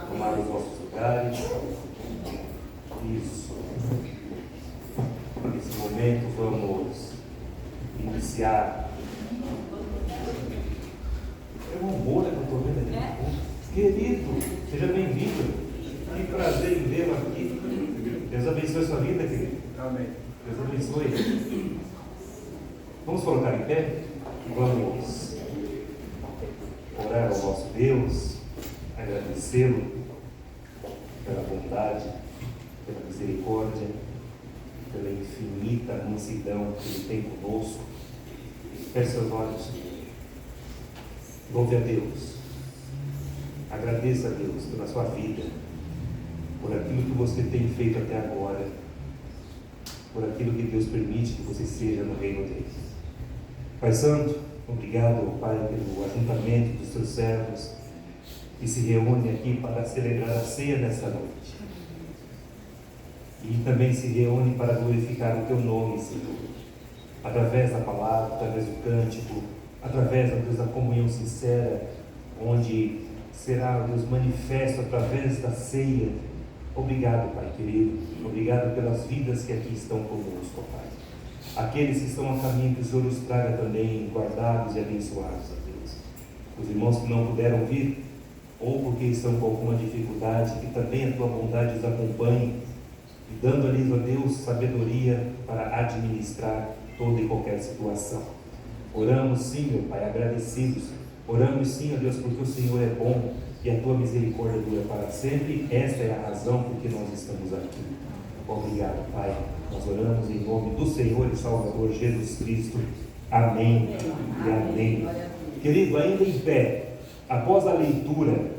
tomar os vossos lugares. Isso. Nesse momento vamos iniciar. É um amor que eu estou vendo aqui. Querido, seja bem-vindo. Que prazer em vê-lo aqui. Deus abençoe sua vida, querido. Amém. Deus abençoe. Vamos colocar em pé? Vamos orar ao nosso Deus, agradecê-lo pela bondade, pela misericórdia, pela infinita mansidão que Ele tem conosco. Feche seus olhos. Louve a Deus. Agradeça a Deus pela sua vida, por aquilo que você tem feito até agora, por aquilo que Deus permite que você seja no reino dele. Pai Santo, obrigado, Pai, pelo ajuntamento dos teus servos que se reúnem aqui para celebrar a ceia nesta noite. E também se reúnem para glorificar o teu nome, Senhor, através da palavra, através do cântico, através, ó Deus, da comunhão sincera, onde será, ó Deus, manifesto através da ceia. Obrigado, Pai querido, obrigado pelas vidas que aqui estão conosco, Pai. Aqueles que estão a caminho, que o Senhor os traga também guardados e abençoados, ó Deus. Os irmãos que não puderam vir, ou porque estão com alguma dificuldade, que também a tua bondade os acompanhe, e dando-lhes, ó Deus, sabedoria para administrar toda e qualquer situação. Oramos sim, meu Pai, agradecidos. Oramos sim, ó Deus, porque o Senhor é bom e a tua misericórdia dura para sempre. Esta é a razão por que nós estamos aqui. Obrigado, Pai. Nós oramos em nome do Senhor e Salvador Jesus Cristo. Amém e amém. Querido, ainda em pé, após a leitura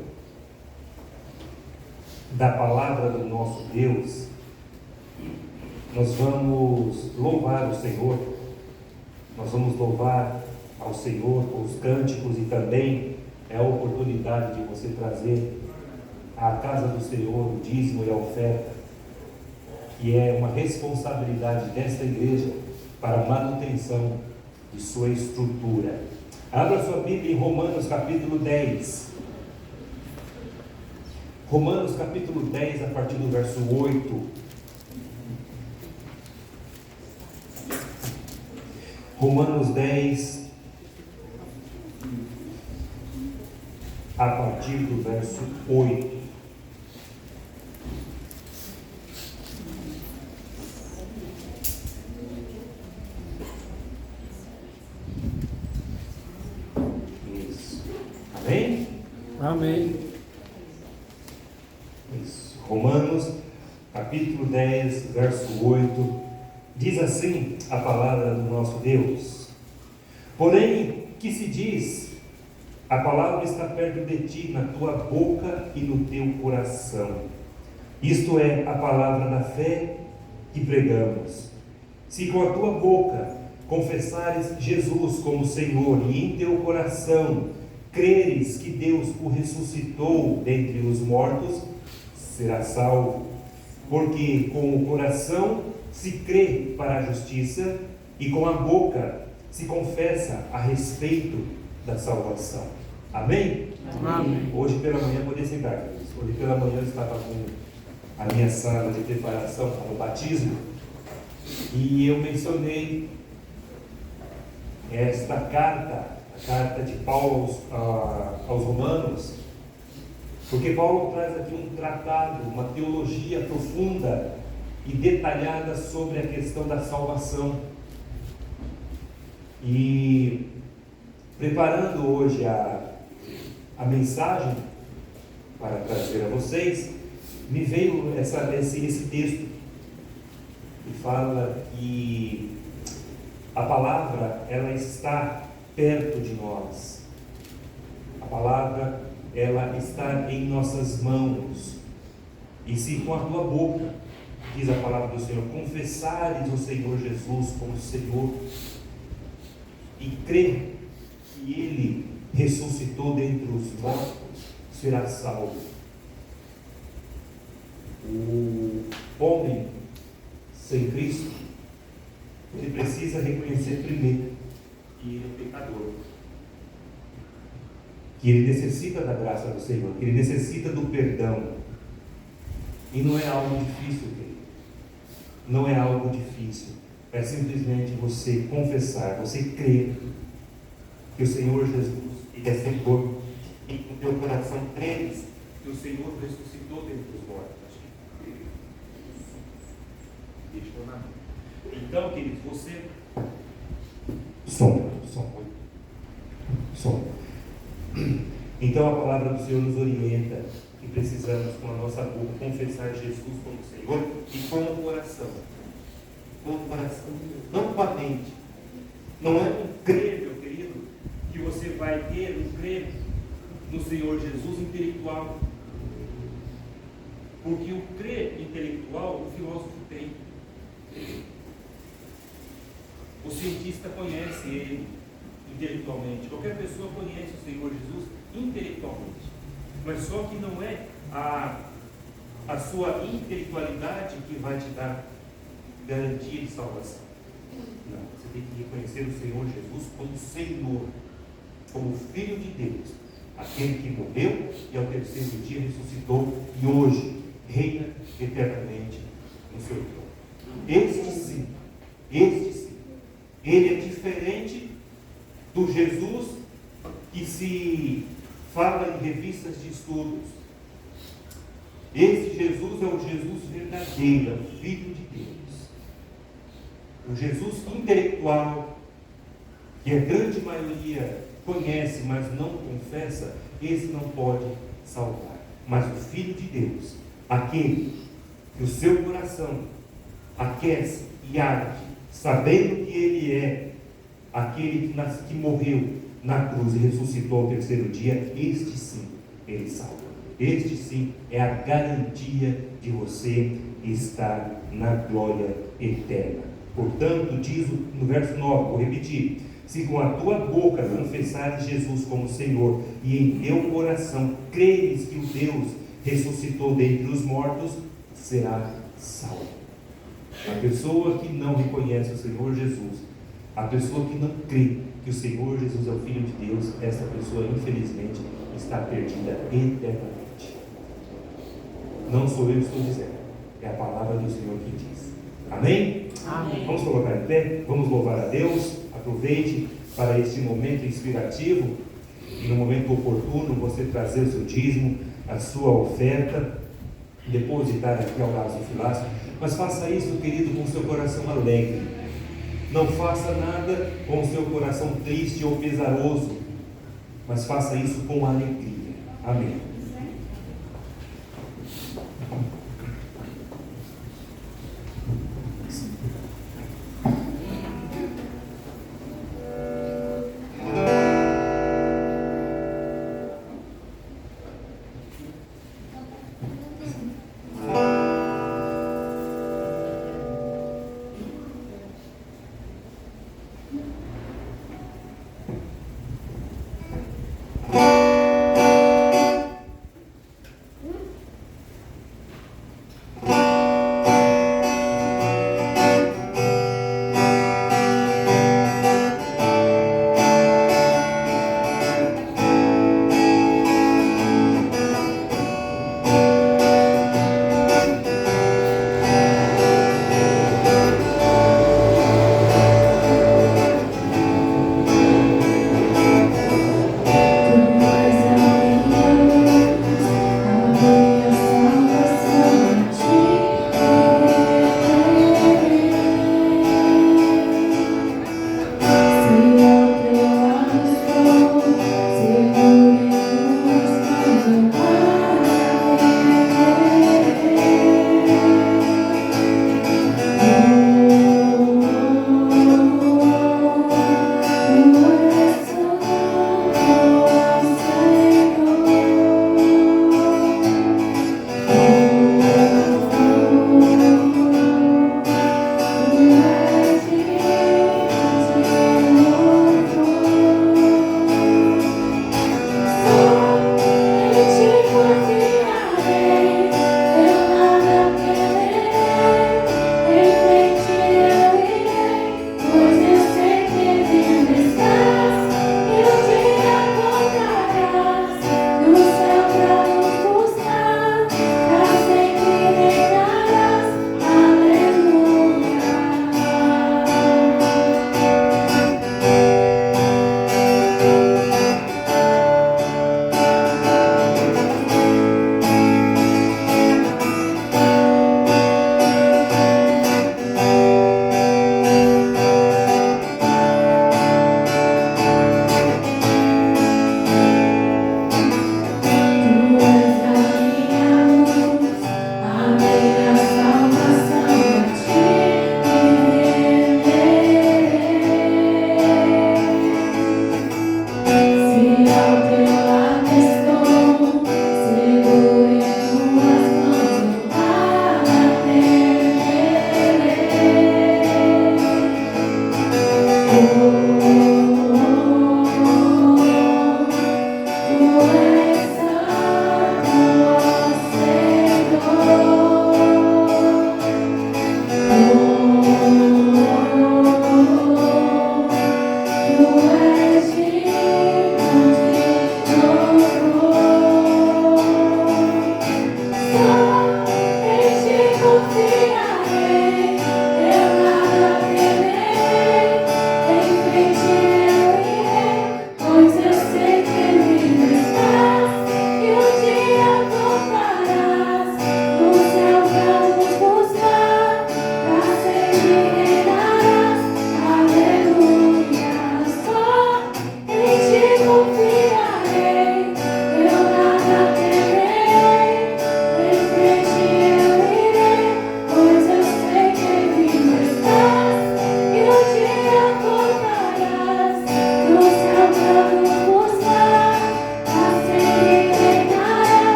da palavra do nosso Deus, nós vamos louvar o Senhor. Nós vamos louvar ao Senhor com os cânticos, e também é a oportunidade de você trazer à casa do Senhor o dízimo e a oferta, que é uma responsabilidade desta igreja para a manutenção de sua estrutura. Abra sua Bíblia em Romanos capítulo 10. Romanos capítulo 10, a partir do verso 8. Romanos 10, a partir do verso 8. Isso. Amém? Amém. Isso. Romanos, capítulo 10, verso 8, diz assim a palavra do nosso Deus: porém, que se diz, a palavra está perto de ti, na tua boca e no teu coração. Isto é a palavra da fé que pregamos. Se com a tua boca confessares Jesus como Senhor e em teu coração creres que Deus o ressuscitou dentre os mortos, serás salvo. Porque com o coração se crê para a justiça e com a boca se confessa a respeito da salvação. Amém? Amém. Hoje pela manhã, poder sentar, queridos. Hoje pela manhã eu estava com a minha sala de preparação para o batismo, e eu mencionei esta carta, a carta de Paulo aos Romanos, porque Paulo traz aqui um tratado, uma teologia profunda e detalhada sobre a questão da salvação. E preparando hoje a mensagem para trazer a vocês, me veio esse texto que fala que a palavra, ela está perto de nós. A palavra, ela está em nossas mãos. E se com a tua boca, diz a palavra do Senhor, confessares o Senhor Jesus como Senhor e crer que Ele ressuscitou dentre os mortos, será salvo. O homem sem Cristo, ele precisa reconhecer primeiro que ele é pecador. que ele necessita da graça do Senhor, que ele necessita do perdão. E não é algo difícil, querido. Não é algo difícil. É simplesmente você confessar, você crer que o Senhor Jesus ele é Senhor, e com o teu coração creres que o Senhor ressuscitou dentre os mortos. Deixa eu na mão. Então, queridos, você... Som. Então a palavra do Senhor nos orienta que precisamos com a nossa boca confessar Jesus como Senhor e com o coração. Com o coração, não com a mente. Não é um crer, meu querido, que você vai ter um crer no Senhor Jesus intelectual. Porque o crer intelectual o filósofo tem. O cientista conhece ele intelectualmente. Qualquer pessoa conhece o Senhor Jesus intelectualmente. Mas só que não é a sua intelectualidade que vai te dar garantia de salvação. Não, você tem que reconhecer o Senhor Jesus como Senhor, como Filho de Deus, aquele que morreu e ao terceiro dia ressuscitou e hoje reina eternamente no seu trono. Este sim, ele é diferente do Jesus que se fala em revistas de estudos. Esse Jesus é o Jesus verdadeiro, o Filho de Deus. O Jesus intelectual, que a grande maioria conhece, mas não confessa, esse não pode salvar. Mas o Filho de Deus, aquele que o seu coração aquece e arde, sabendo que Ele é aquele que morreu na cruz e ressuscitou ao terceiro dia, este sim, Ele salva. Este sim é a garantia de você estar na glória eterna. Portanto, diz no verso 9, vou repetir: se com a tua boca confessares Jesus como Senhor e em teu coração creres que o Deus ressuscitou dentre os mortos, será salvo. A pessoa que não reconhece o Senhor Jesus, a pessoa que não crê que o Senhor Jesus é o Filho de Deus, essa pessoa infelizmente está perdida eternamente. Não sou eu que estou dizendo, é a palavra do Senhor que diz. Amém? Amém. Vamos colocar em pé, vamos louvar a Deus. Aproveite para este momento inspirativo e no momento oportuno você trazer o seu dízimo, a sua oferta, depositar aqui ao lado do filaço. Mas faça isso, querido, com o seu coração alegre. Não faça nada com o seu coração triste ou pesaroso, mas faça isso com alegria. Amém.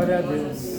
Glória a Deus.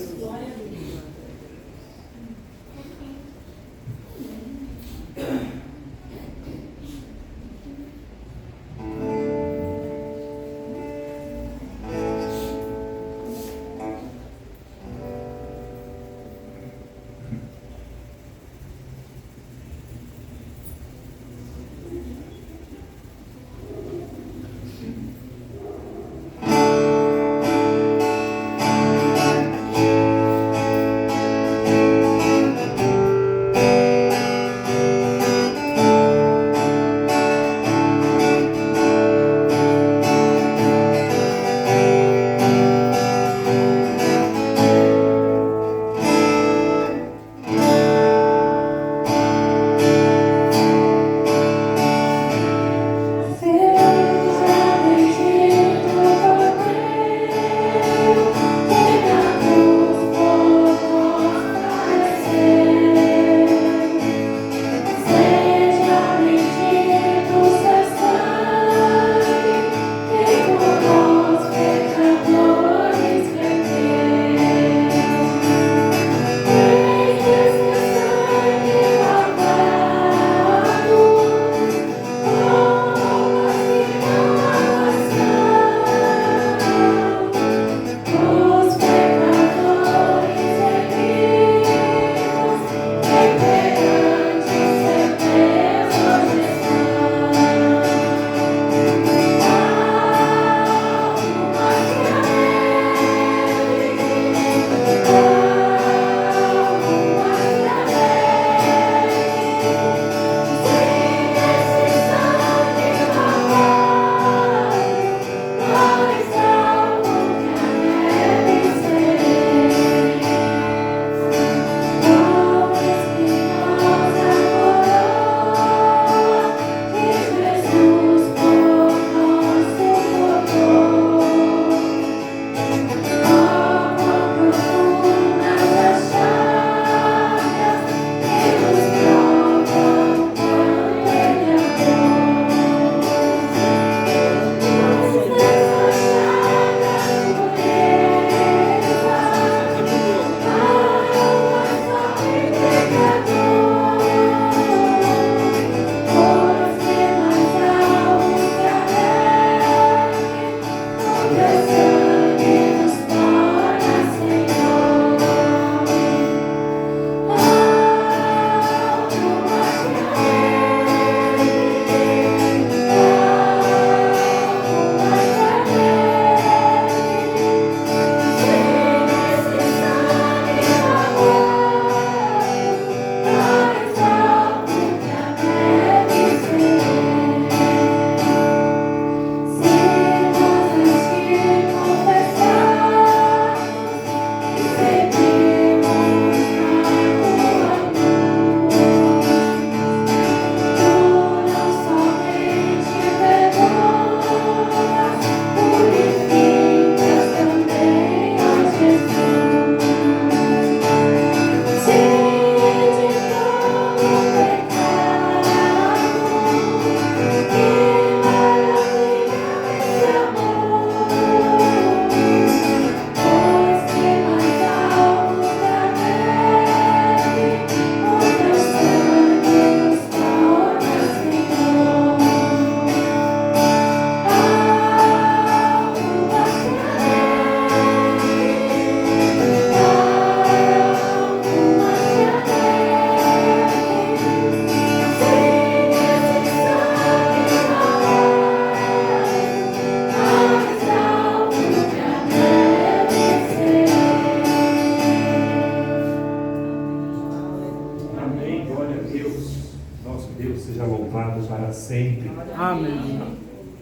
para sempre. Amém.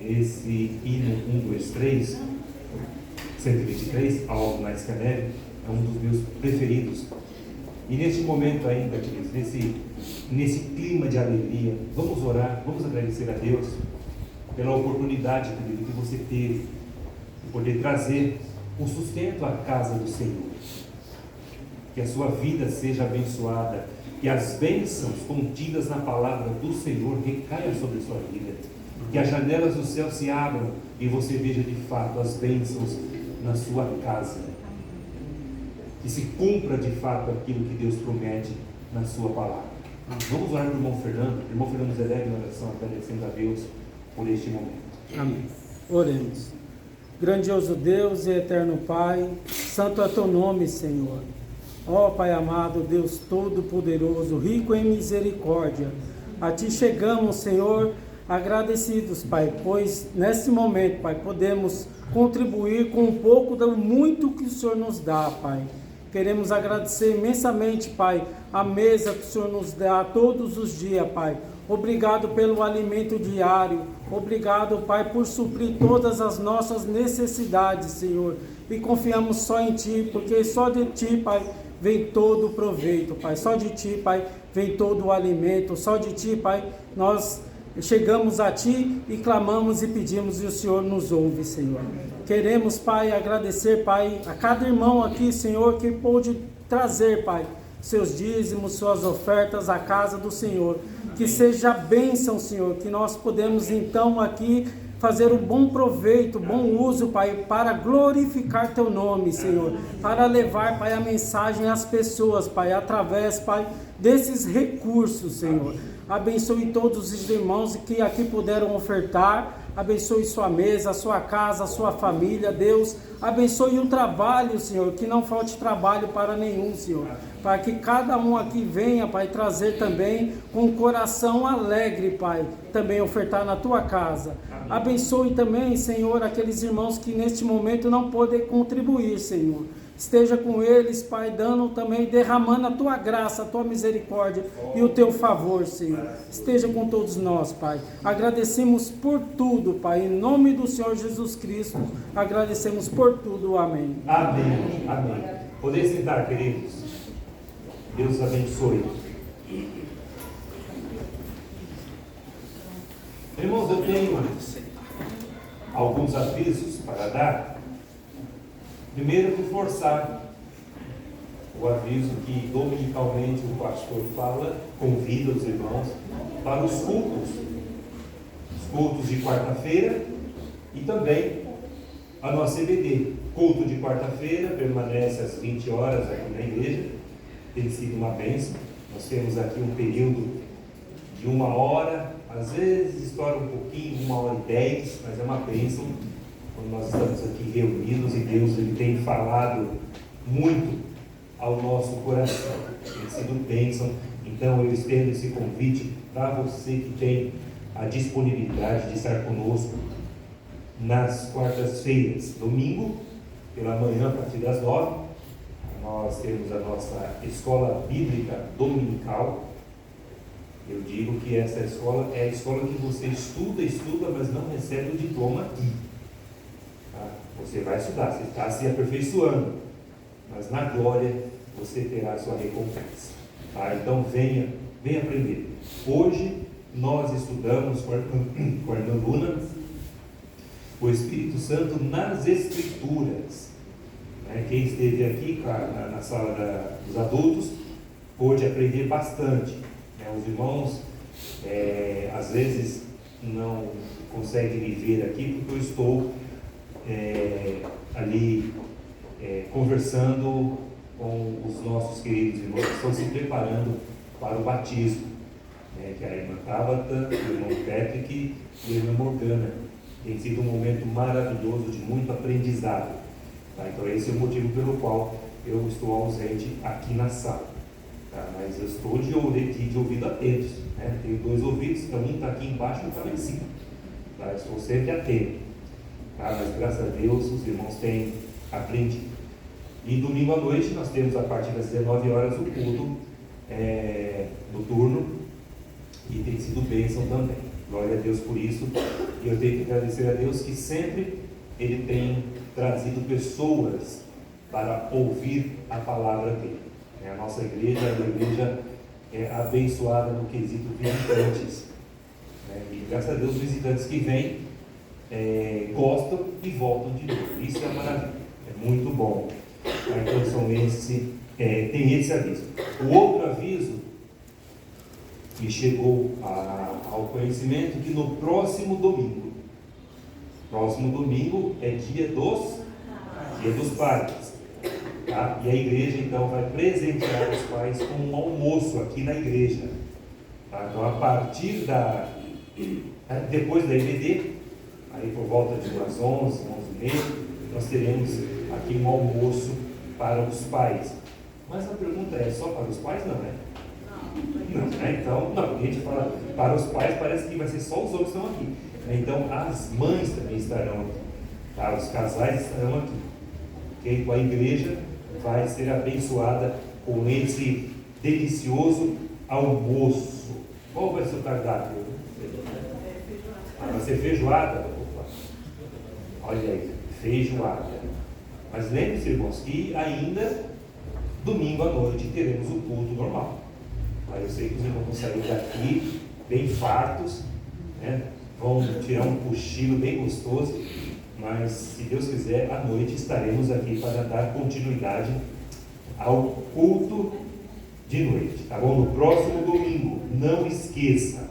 Esse hino 1, 2, 3, 123, Algo Mais Que a Neve, é um dos meus preferidos. E neste momento ainda, queridos, nesse clima de alegria, vamos orar, vamos agradecer a Deus pela oportunidade, querido, que você teve de poder trazer o sustento à casa do Senhor. Que a sua vida seja abençoada, que as bênçãos contidas na palavra do Senhor recaiam sobre a sua vida, que as janelas do céu se abram e você veja de fato as bênçãos na sua casa. que se cumpra de fato aquilo que Deus promete na sua palavra. Vamos orar para o irmão Fernando. O irmão Fernando nos eleve em oração, agradecendo a Deus por este momento. Amém. Oremos. Grandioso Deus e eterno Pai, santo é teu nome, Senhor. Ó Pai amado, Deus todo-poderoso, rico em misericórdia, a Ti chegamos, Senhor, agradecidos, Pai, pois nesse momento, Pai, podemos contribuir com um pouco do muito que o Senhor nos dá, Pai. Queremos agradecer imensamente, Pai, a mesa que o Senhor nos dá todos os dias, Pai. Obrigado pelo alimento diário. Obrigado, Pai, por suprir todas as nossas necessidades, Senhor. E confiamos só em Ti, porque só de Ti, Pai, vem todo o proveito, Pai. Só de Ti, Pai, vem todo o alimento. Só de Ti, Pai, nós chegamos a Ti e clamamos e pedimos e o Senhor nos ouve, Senhor. Queremos, Pai, agradecer, Pai, a cada irmão aqui, Senhor, que pôde trazer, Pai, seus dízimos, suas ofertas à casa do Senhor. Que seja bênção, Senhor, que nós podemos então aqui fazer um bom proveito, bom uso, Pai, para glorificar Teu nome, Senhor, para levar, Pai, a mensagem às pessoas, Pai, através, Pai, desses recursos, Senhor. Abençoe todos os irmãos que aqui puderam ofertar, abençoe sua mesa, sua casa, sua família, Deus, abençoe o trabalho, Senhor, que não falte trabalho para nenhum, Senhor, para que cada um aqui venha, Pai, trazer também com um coração alegre, Pai, também ofertar na Tua casa. Abençoe também, Senhor, aqueles irmãos que neste momento não podem contribuir, Senhor. Esteja com eles, Pai, dando também, derramando a Tua graça, a Tua misericórdia e o Teu favor, Senhor. Esteja com todos nós, Pai. Agradecemos por tudo, Pai, em nome do Senhor Jesus Cristo. Agradecemos por tudo. Amém. Amém. Amém. Poder sentar, queridos. Deus abençoe. Irmãos, eu tenho alguns avisos para dar. Primeiro, reforçar o aviso que dominicalmente o pastor fala, convida os irmãos para os cultos de quarta-feira e também a nossa EBD. Culto de quarta-feira permanece às 20 horas aqui na igreja, tem sido uma bênção. Nós temos aqui um período de 1 hora, às vezes estoura um pouquinho, 1h10, mas é uma bênção. Quando nós estamos aqui reunidos e Deus ele tem falado muito ao nosso coração, tem sido bênção. Então eu estendo esse convite para você que tem a disponibilidade de estar conosco nas quartas-feiras. Domingo, pela manhã, a partir das 9, nós temos a nossa escola bíblica dominical. Eu digo que essa escola é a escola que você estuda, mas não recebe o diploma aqui. Você vai estudar, você está se aperfeiçoando, mas na glória você terá a sua recompensa. Tá? Então venha aprender. Hoje nós estudamos com a irmã Luna o Espírito Santo nas Escrituras. Quem esteve aqui na sala dos adultos pôde aprender bastante. Os irmãos às vezes não conseguem me ver aqui porque eu estou ali conversando com os nossos queridos irmãos que estão se preparando para o batismo, que é a irmã Tabata, o irmão Patrick e a irmã Morgana. Tem sido um momento maravilhoso de muito aprendizado, tá? Então esse é o motivo pelo qual eu estou ausente aqui na sala, tá? Mas eu estou de ouvido atentos, né? Tenho 2 ouvidos, então um está aqui embaixo e um está lá em cima, tá? Estou sempre atento. Mas graças a Deus os irmãos têm aprendido. E domingo à noite nós temos a partir das 19 horas o culto noturno e tem sido bênção também. Glória a Deus por isso. E eu tenho que agradecer a Deus que sempre Ele tem trazido pessoas para ouvir a palavra dele. A nossa igreja é uma igreja abençoada no quesito visitantes. E graças a Deus os visitantes que vêm gostam e voltam de novo. Isso é maravilha, é muito bom. Então tem esse aviso. O outro aviso me chegou ao conhecimento que no próximo domingo é dia dos pais. tá? E a igreja então vai presentear os pais com um almoço aqui na igreja, tá? Então a partir depois da EBD, aí por volta de umas 11h30, nós teremos aqui um almoço para os pais. Mas a pergunta é só para os pais? Não, né? Não, né? Então, não, a gente fala para os pais, parece que vai ser só os homens que estão aqui. Então, as mães também estarão aqui, tá? Os casais estarão aqui. Okay? Então, a igreja vai ser abençoada com esse delicioso almoço. Qual vai ser o cardápio? Vai ser feijoada? Opa. Olha aí, feijoada. Mas lembre-se, irmãos, que ainda domingo à noite teremos o culto normal. Aí eu sei que os irmãos vão sair daqui bem fartos, né? Vão tirar um cochilo bem gostoso, mas se Deus quiser, à noite estaremos aqui para dar continuidade ao culto de noite, tá bom? No próximo domingo, não esqueça.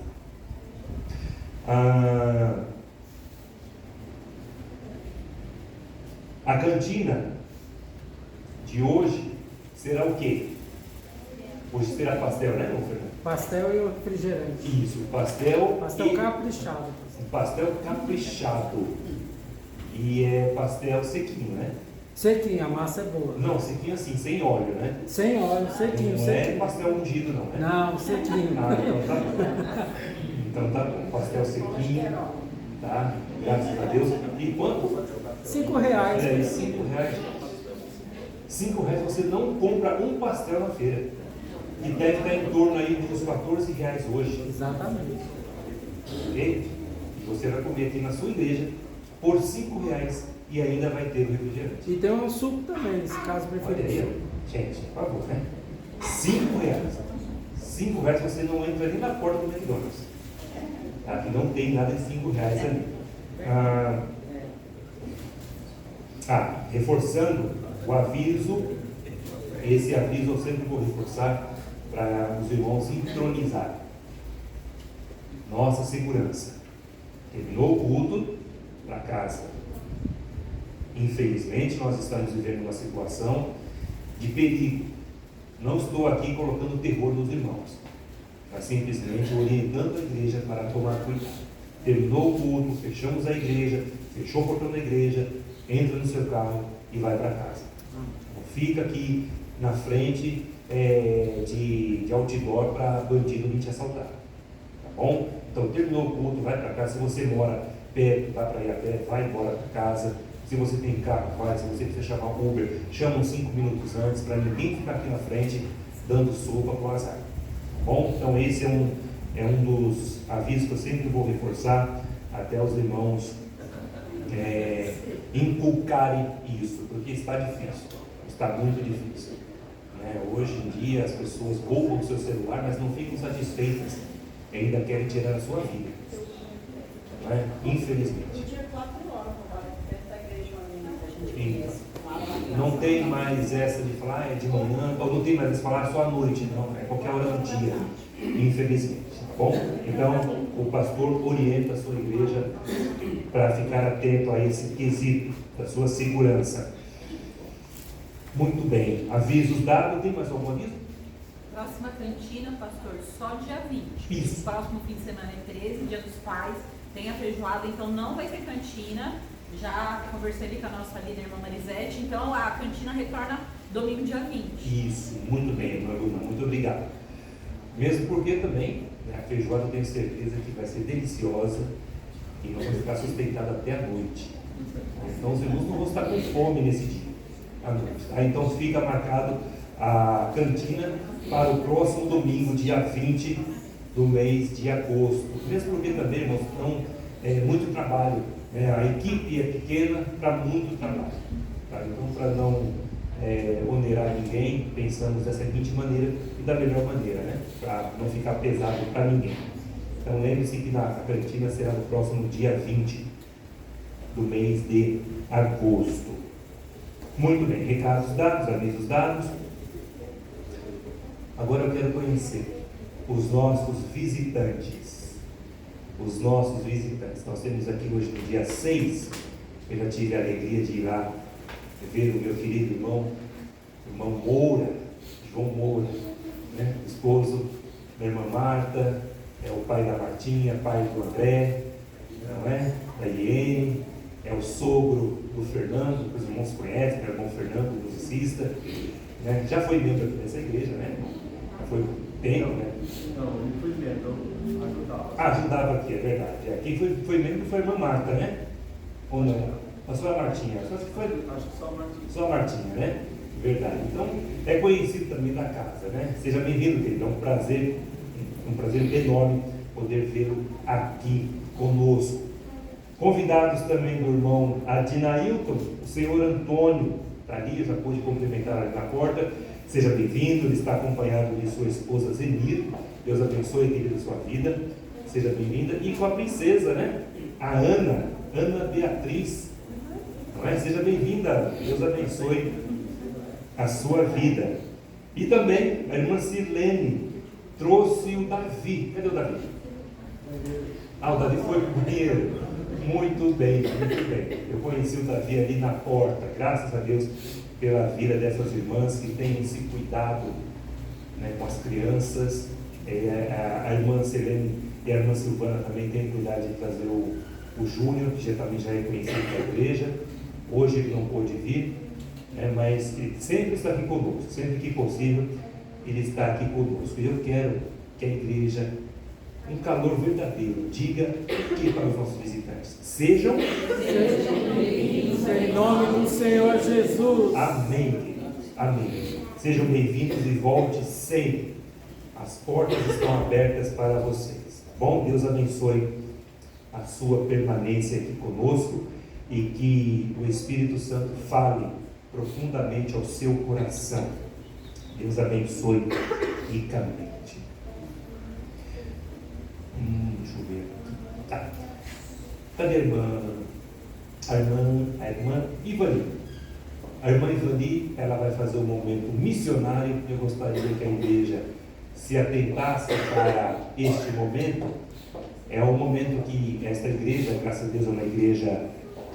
A cantina de hoje será o quê? Hoje será pastel, né, Fernando? Pastel e refrigerante. Isso, pastel Caprichado. Pastel caprichado. E é pastel sequinho, né? Sequinho, a massa é boa. Não, sequinho assim, sem óleo, né? Sem óleo, sequinho, não sequinho. É pastel ungido, não, né? Não, sequinho. Então tá bom. Então tá bom, pastel sequinho, tá? Graças a Deus. E quanto? R$5. É, R$5. R$5 você não compra um pastel na feira. E deve estar em torno aí dos R$14 hoje. Exatamente. Ok? E você vai comer aqui na sua igreja por R$5 e ainda vai ter o refrigerante. E tem um suco também, se caso Olha preferir. aí, gente, por favor, né? R$5. R$5 você não entra nem na porta do McDonald's. Tá? Que não tem nada de R$5 ali. Reforçando o aviso, esse aviso eu sempre vou reforçar para os irmãos sincronizarem. Nossa segurança. Terminou o culto, para casa. Infelizmente, nós estamos vivendo uma situação de perigo. Não estou aqui colocando terror nos irmãos, mas simplesmente orientando a igreja para tomar cuidado. Terminou o culto, fechamos a igreja, fechou o portão da igreja, entra no seu carro e vai para casa. Não fica aqui na frente de outdoor para bandido não te assaltar. Tá bom? Então terminou o culto, vai para casa. Se você mora perto, vai para ir a pé, vai embora para casa. Se você tem carro, vai. Se você precisa chamar um Uber, chama uns 5 minutos antes para ninguém ficar aqui na frente dando sopa com azar. Tá bom? Então esse é um dos avisos que eu sempre vou reforçar até os irmãos inculcarem isso, porque está difícil, está muito difícil. Hoje em dia as pessoas roubam o seu celular, mas não ficam satisfeitas, ainda querem tirar a sua vida. Não é? Infelizmente. Não tem mais essa de falar é de manhã, ou não tem mais essa de falar só à noite, não, é qualquer hora do dia, infelizmente. Tá bom? Então, o pastor orienta a sua igreja para ficar atento a esse quesito da sua segurança. Muito bem. Avisos dados. Tem mais algum aviso? Próxima cantina, pastor, só dia 20. Isso. O próximo fim de semana é 13, dia dos pais. Tem a feijoada, então não vai ter cantina. Já conversei ali com a nossa líder, irmã Marisete. Então a cantina retorna domingo, dia 20. Isso. Muito bem, irmã Luna. Muito obrigado. Mesmo porque também a feijoada eu tenho certeza que vai ser deliciosa e nós vamos ficar sustentados até a noite. Então os irmãos não vão estar com fome nesse dia, à noite. Então fica marcado a cantina para o próximo domingo, dia 20 do mês de agosto. Mesmo porque também, irmãos, então, muito trabalho. A equipe é pequena para muito trabalho. Tá? Então, para não onerar ninguém, pensamos da seguinte maneira e da melhor maneira, né? Para não ficar pesado para ninguém. Então, lembre-se que a cantina será no próximo dia 20 do mês de agosto. Muito bem, recados dados, avisos dados. Agora eu quero conhecer os nossos visitantes. Os nossos visitantes. Nós temos aqui hoje no dia 6, eu já tive a alegria de ir lá ver o meu querido irmão irmão Moura, João Moura, né? Esposo da irmã Marta, é o pai da Martinha, pai do André, não é? Da Iene, é o sogro do Fernando, que os irmãos conhecem, né? O irmão Fernando, musicista, né? Já foi membro dessa igreja, né? Já foi tempo, né? Não, ele foi membro, eu ajudava. Ajudava aqui, é verdade. Quem foi membro foi a irmã Marta, né? Ou não? A sua Martinha, acho que foi. Acho que só o Martins. Só a Martinha, né? Verdade. Então, é conhecido também da casa, né? Seja bem-vindo, querido. É um prazer enorme poder vê-lo aqui conosco. Convidados também do irmão Adinailton, o senhor Antônio, está ali, eu já pude cumprimentar ali na porta. Seja bem-vindo, ele está acompanhado de sua esposa Zenir. Deus abençoe, querida, a sua vida. Seja bem-vinda. E com a princesa, né? A Ana Beatriz. Não é? Seja bem-vinda, Deus abençoe a sua vida. E também a irmã Sirlene trouxe o Davi. Cadê o Davi? O Davi foi pro banheiro. Muito bem, muito bem. Eu conheci o Davi ali na porta, graças a Deus pela vida dessas irmãs que têm esse cuidado, né, com as crianças. A irmã Sirlene e a irmã Silvana também têm cuidado de trazer o Júnior, que também já é conhecido da igreja. Hoje ele não pôde vir, né, mas ele sempre está aqui conosco, sempre que possível ele está aqui conosco. E eu quero que a igreja, um calor verdadeiro, diga aqui para os nossos visitantes: sejam bem-vindos em nome do Senhor Jesus. Amém, queridos. Amém. Sejam bem-vindos e volte sempre. As portas estão abertas para vocês. Bom, Deus abençoe a sua permanência aqui conosco e que o Espírito Santo fale profundamente ao seu coração. Deus abençoe ricamente. Deixa eu ver. Tá. Cadê a irmã? A irmã Ivani. A irmã Ivani, ela vai fazer um momento missionário. Eu gostaria que a igreja se atentasse para este momento. É um momento que esta igreja, graças a Deus, é uma igreja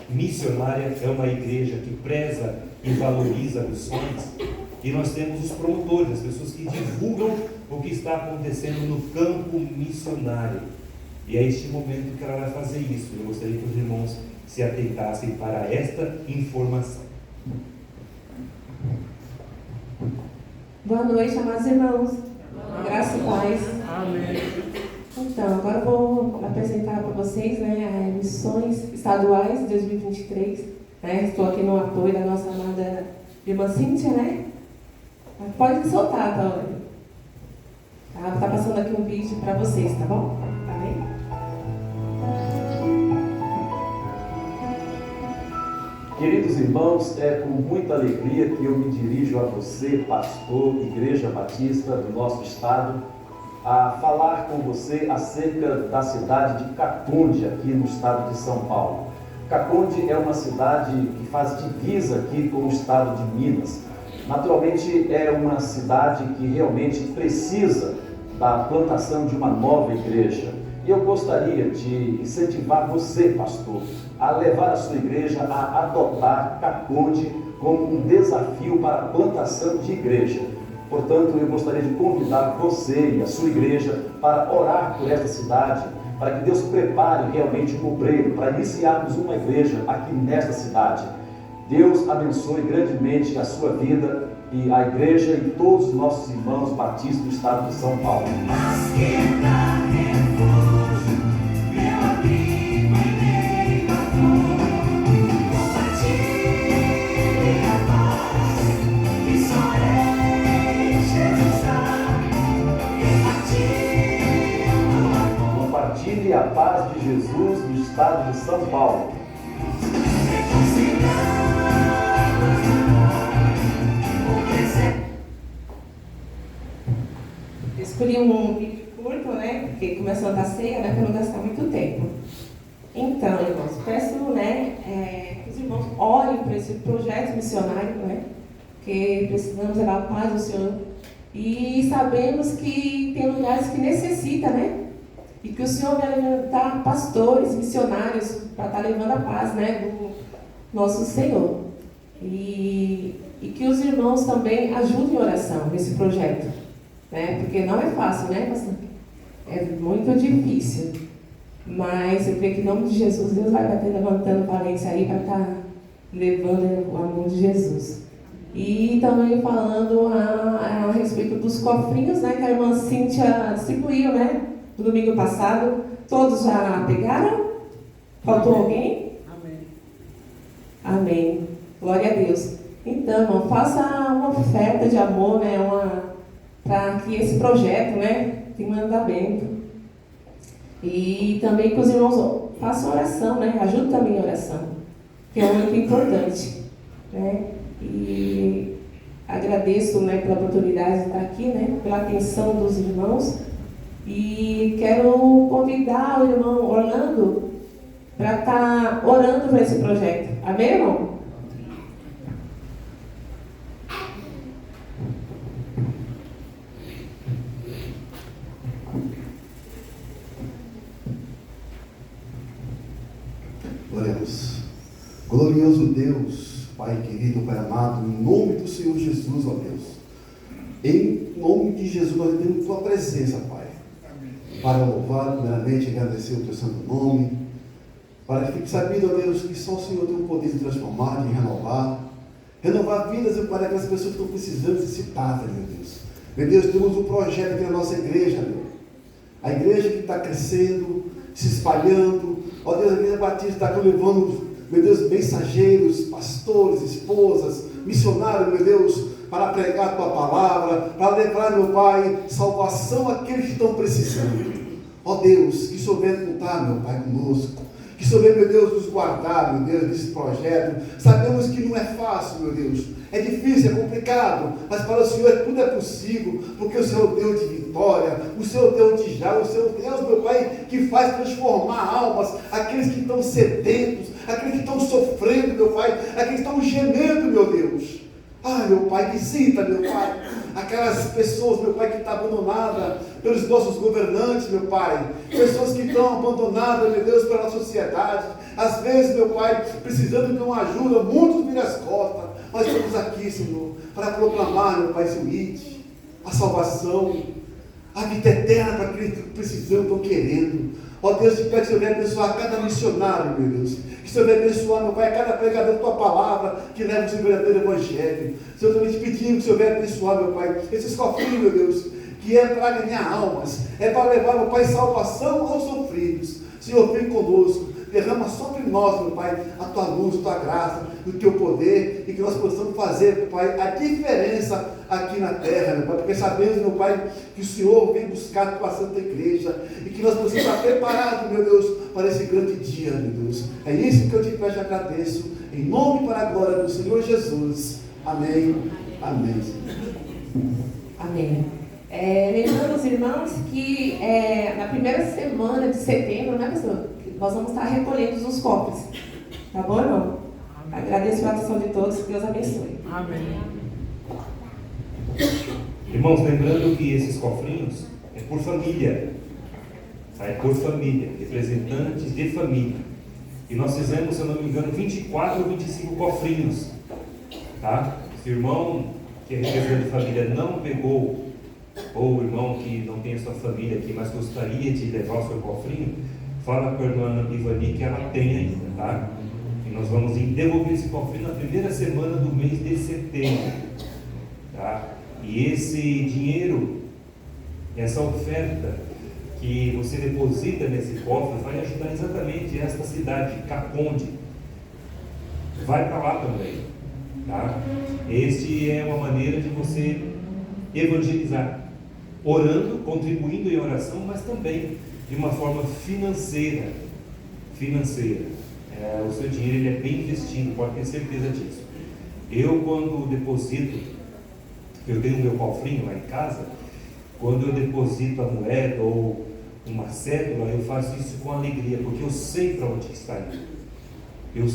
missionária, é uma igreja que preza e valoriza missões. E nós temos os promotores, as pessoas que divulgam o que está acontecendo no campo missionário. E é este momento que ela vai fazer isso. Eu gostaria que os irmãos se atentassem para esta informação. Boa noite, amados irmãos. Graça e paz. Amém. Então, agora eu vou apresentar para vocês, né, as missões estaduais de 2023. Né? Estou aqui no apoio da nossa amada irmã Cíntia, né? Pode soltar, tá? Tá passando aqui um vídeo para vocês, tá bom? Amém? Queridos irmãos, é com muita alegria que eu me dirijo a você, pastor, Igreja Batista do nosso estado, a falar com você acerca da cidade de Caconde, aqui no estado de São Paulo. Caconde é uma cidade que faz divisa aqui com o estado de Minas. Naturalmente, é uma cidade que realmente precisa da plantação de uma nova igreja. E eu gostaria de incentivar você, pastor, a levar a sua igreja a adotar Caconde como um desafio para a plantação de igreja. Portanto, eu gostaria de convidar você e a sua igreja para orar por esta cidade, para que Deus prepare realmente um obreiro, para iniciarmos uma igreja aqui nesta cidade. Deus abençoe grandemente a sua vida e a igreja e todos os nossos irmãos batistas do estado de São Paulo. Compartilhe a paz de Jesus no estado de São Paulo. Eu escolhi um vídeo curto, né? Porque começou a ceia, né? Para não gastar muito tempo. Então, irmãos, peço, né? Que os irmãos orem por esse projeto missionário, né? Porque precisamos levar a paz do Senhor. E sabemos que tem lugares que necessitam, né? E que o Senhor vai levantar pastores, missionários, para estar levando a paz, né? Do nosso Senhor. E e que os irmãos também ajudem em oração nesse projeto, né? Porque não é fácil, né, pastor? É muito difícil. Mas eu creio que em nome de Jesus, Deus vai estar levantando valentes aí para estar levando o amor de Jesus. E também falando a respeito dos cofrinhos, né, que a irmã Cíntia distribuiu, né, no domingo passado. Todos já pegaram? Faltou alguém? Amém. Amém. Glória a Deus. Então, irmão, faça uma oferta de amor, né, para que esse projeto, né, tenha um andamento. E também que os irmãos façam oração, né, ajude também em oração, que é muito importante, né. E agradeço, né, pela oportunidade de estar aqui, né, pela atenção dos irmãos. E quero convidar o irmão Orlando para estar orando por esse projeto. Amém, irmão? Oremos. Glorioso Deus, Pai querido, Pai amado, em nome do Senhor Jesus, ó Deus. Em nome de Jesus, nós temos Tua presença, Pai. Para louvar, primeiramente, agradecer o Teu santo nome. Para que fique sabido, ó Deus, que só o Senhor tem o poder de transformar, de renovar. Renovar vidas, para aquelas pessoas que estão precisando, necessitadas, meu Deus. Meu Deus, temos um projeto aqui na nossa igreja, meu. A igreja que está crescendo, se espalhando. Ó Deus, a Igreja Batista está levando, meu Deus, mensageiros, pastores, esposas, missionários, meu Deus, para pregar a Tua palavra, para levar, meu Pai, salvação àqueles que estão precisando. Ó Deus, que o Senhor venha contar, meu Pai, conosco. Que o Senhor venha, meu Deus, nos guardar, meu Deus, nesse projeto. Sabemos que não é fácil, meu Deus. É difícil, é complicado, mas para o Senhor tudo é possível, porque o Senhor é o Deus de vitória, o Senhor é o Deus de já, o Senhor é o Deus, meu Pai, que faz transformar almas, aqueles que estão sedentos, aqueles que estão sofrendo, meu Pai, aqueles que estão gemendo, meu Deus. Ah, meu Pai, visita, meu Pai, aquelas pessoas, meu Pai, que estão abandonadas pelos nossos governantes, meu Pai, pessoas que estão abandonadas, meu Deus, pela sociedade, às vezes, meu Pai, precisando de uma ajuda, muitos viram as costas, mas estamos aqui, Senhor, para proclamar, meu Pai, seu ID, a salvação, a vida eterna para aqueles que precisam, estão querendo. Ó Deus, te peço que o Senhor venha abençoar cada missionário, meu Deus. Que o Senhor venha abençoar, meu Pai, cada pregador da Tua palavra que leva o seu verdadeiro evangelho. Senhor, também te pedimos que o Senhor venha abençoar, meu Pai, esses cofrinhos, meu Deus, que é para ganhar almas, é para levar, meu Pai, salvação aos sofridos. Senhor, vem conosco. Derrama sobre nós, meu Pai, a Tua luz, a Tua graça, o Teu poder, e que nós possamos fazer, meu Pai, a diferença aqui na terra, meu Pai, porque sabemos, meu Pai, que o Senhor vem buscar a Tua Santa Igreja, e que nós possamos estar preparados, meu Deus, para esse grande dia, meu Deus. É isso que eu te peço e agradeço, em nome e para a glória do Senhor Jesus. Amém. Amém. Amém. Lembrando os irmãos que na primeira semana de setembro, né, pastor? Nós vamos estar recolhendo os cofres. Tá bom, irmão? Agradeço a atenção de todos. Que Deus abençoe. Amém. Irmãos, lembrando que esses cofrinhos é por família. Tá? É por família, representantes de família. E nós fizemos, se eu não me engano, 24 ou 25 cofrinhos. Tá? Se o irmão que é representante de família não pegou, ou o irmão que não tem a sua família aqui, mas gostaria de levar o seu cofrinho, fala com a irmã Ivani que ela tem ainda, tá? E nós vamos devolver esse cofrinho na primeira semana do mês de setembro, tá? E esse dinheiro, essa oferta que você deposita nesse cofre vai ajudar exatamente esta cidade, Caconde. Vai para lá também, tá? Este é uma maneira de você evangelizar, orando, contribuindo em oração, mas também de uma forma financeira. O seu dinheiro ele é bem investido, pode ter certeza disso. Eu, quando deposito, eu tenho meu cofrinho lá em casa, quando eu deposito a moeda ou uma cédula, eu faço isso com alegria, porque eu sei para onde está indo. Eu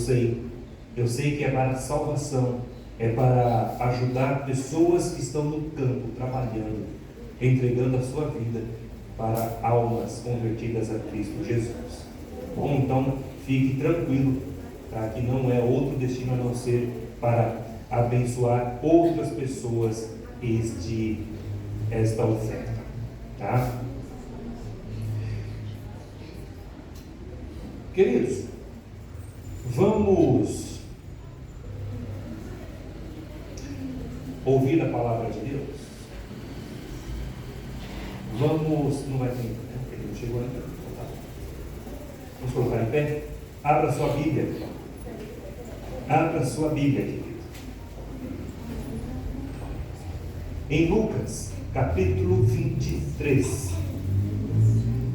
sei que é para a salvação, é para ajudar pessoas que estão no campo, trabalhando, entregando a sua vida para almas convertidas a Cristo Jesus. Bom, então fique tranquilo, tá? Que não é outro destino a não ser para abençoar outras pessoas esta oferta, tá? Queridos, vamos ouvir a palavra de Deus? Não vai ter, né? Ele não chegou ainda. Então tá. Vamos colocar em pé? Abra sua Bíblia. Abra sua Bíblia, querido. Em Lucas, capítulo 23.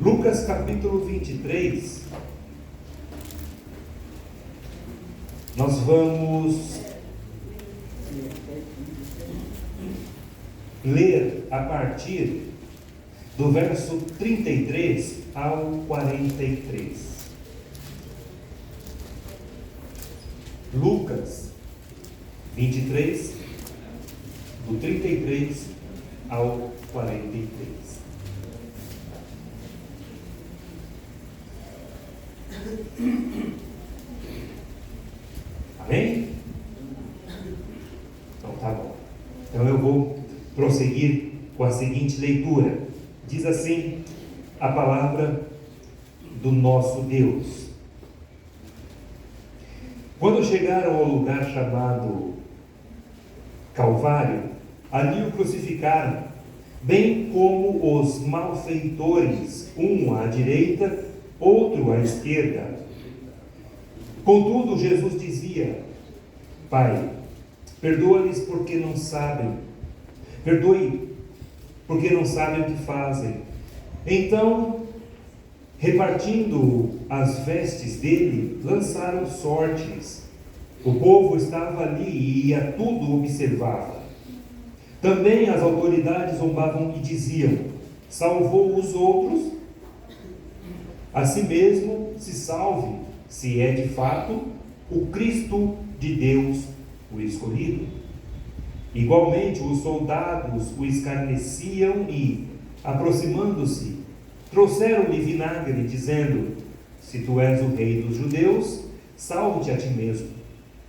Lucas, capítulo 23. Nós vamos ler a partir do verso 33 ao 43. Lucas 23, do 33 ao 43. Amém? Então tá bom. Então eu vou prosseguir com a seguinte leitura. Diz assim a palavra do nosso Deus. Quando chegaram ao lugar chamado Calvário, ali o crucificaram, bem como os malfeitores, um à direita, outro à esquerda. Contudo, Jesus dizia: Pai, perdoa-lhes porque não sabem. Perdoe, porque não sabem o que fazem. Então, repartindo as vestes dele, lançaram sortes. O povo estava ali e a tudo observava. Também as autoridades zombavam e diziam: salvou os outros, a si mesmo se salve, se é de fato o Cristo de Deus, o escolhido. Igualmente os soldados o escarneciam e, aproximando-se, trouxeram-lhe vinagre, dizendo: se tu és o rei dos judeus, salve-te a ti mesmo.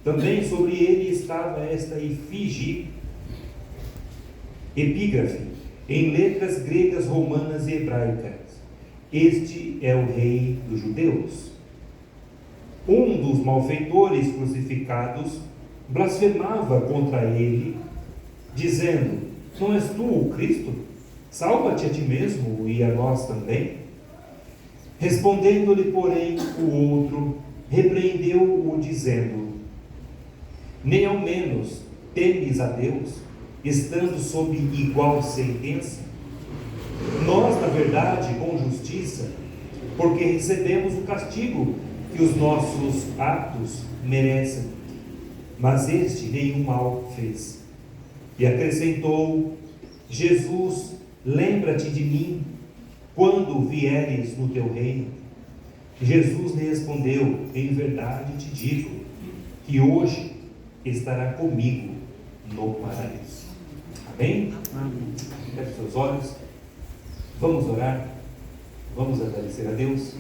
Também sobre ele estava esta epígrafe, em letras gregas, romanas e hebraicas: este é o rei dos judeus. Um dos malfeitores crucificados blasfemava contra ele, dizendo: não és tu o Cristo? Salva-te a ti mesmo e a nós também. Respondendo-lhe, porém, o outro repreendeu-o, dizendo: nem ao menos temes a Deus, estando sob igual sentença? Nós, na verdade, com justiça, porque recebemos o castigo que os nossos atos merecem, mas este nenhum mal fez. E acrescentou: Jesus, lembra-te de mim quando vieres no teu reino. Jesus lhe respondeu: em verdade te digo que hoje estará comigo no paraíso. Amém? Amém. Feche seus olhos. Vamos orar. Vamos agradecer a Deus.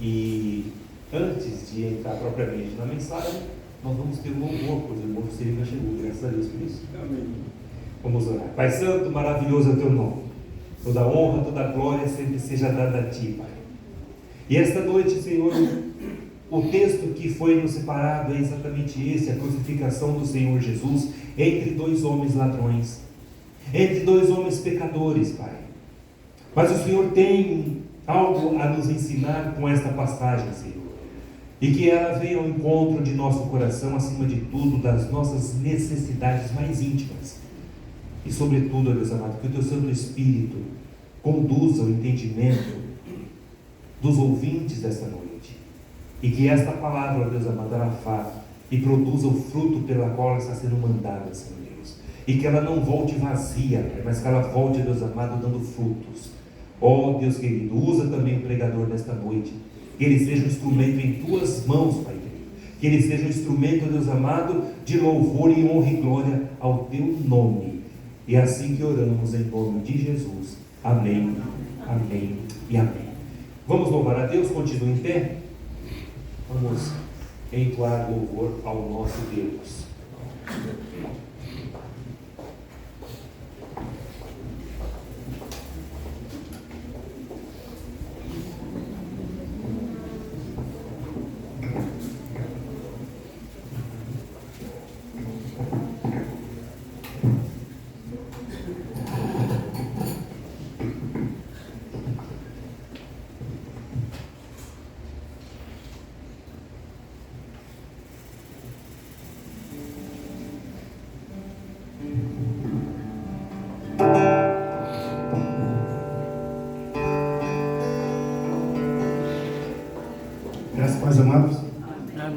E antes de entrar propriamente na mensagem, nós vamos ter um louvor, pois o irmão Silvio chegou. Graças a Deus por isso. Amém. Vamos orar. Pai Santo, maravilhoso é o teu nome. Toda honra, toda glória sempre seja dada a ti, Pai. E esta noite, Senhor, o texto que foi nos separado é exatamente esse: a crucificação do Senhor Jesus entre dois homens ladrões, entre dois homens pecadores, Pai. Mas o Senhor tem algo a nos ensinar com esta passagem, Senhor, e que ela venha ao encontro de nosso coração, acima de tudo, das nossas necessidades mais íntimas. E sobretudo, ó Deus amado, que o teu Santo Espírito conduza o entendimento dos ouvintes desta noite, e que esta palavra, ó Deus amado, ela vá e produza o fruto pela qual ela está sendo mandada, Senhor Deus, e que ela não volte vazia, mas que ela volte, ó Deus amado, dando frutos. Ó Deus querido, usa também o pregador nesta noite, que ele seja um instrumento em tuas mãos, Pai querido, que ele seja um instrumento, ó Deus amado, de louvor e honra e glória ao teu nome. E é assim que oramos em nome de Jesus. Amém, amém e amém. Vamos louvar a Deus, continue em pé. Vamos entoar louvor ao nosso Deus. Graças a Deus, amados.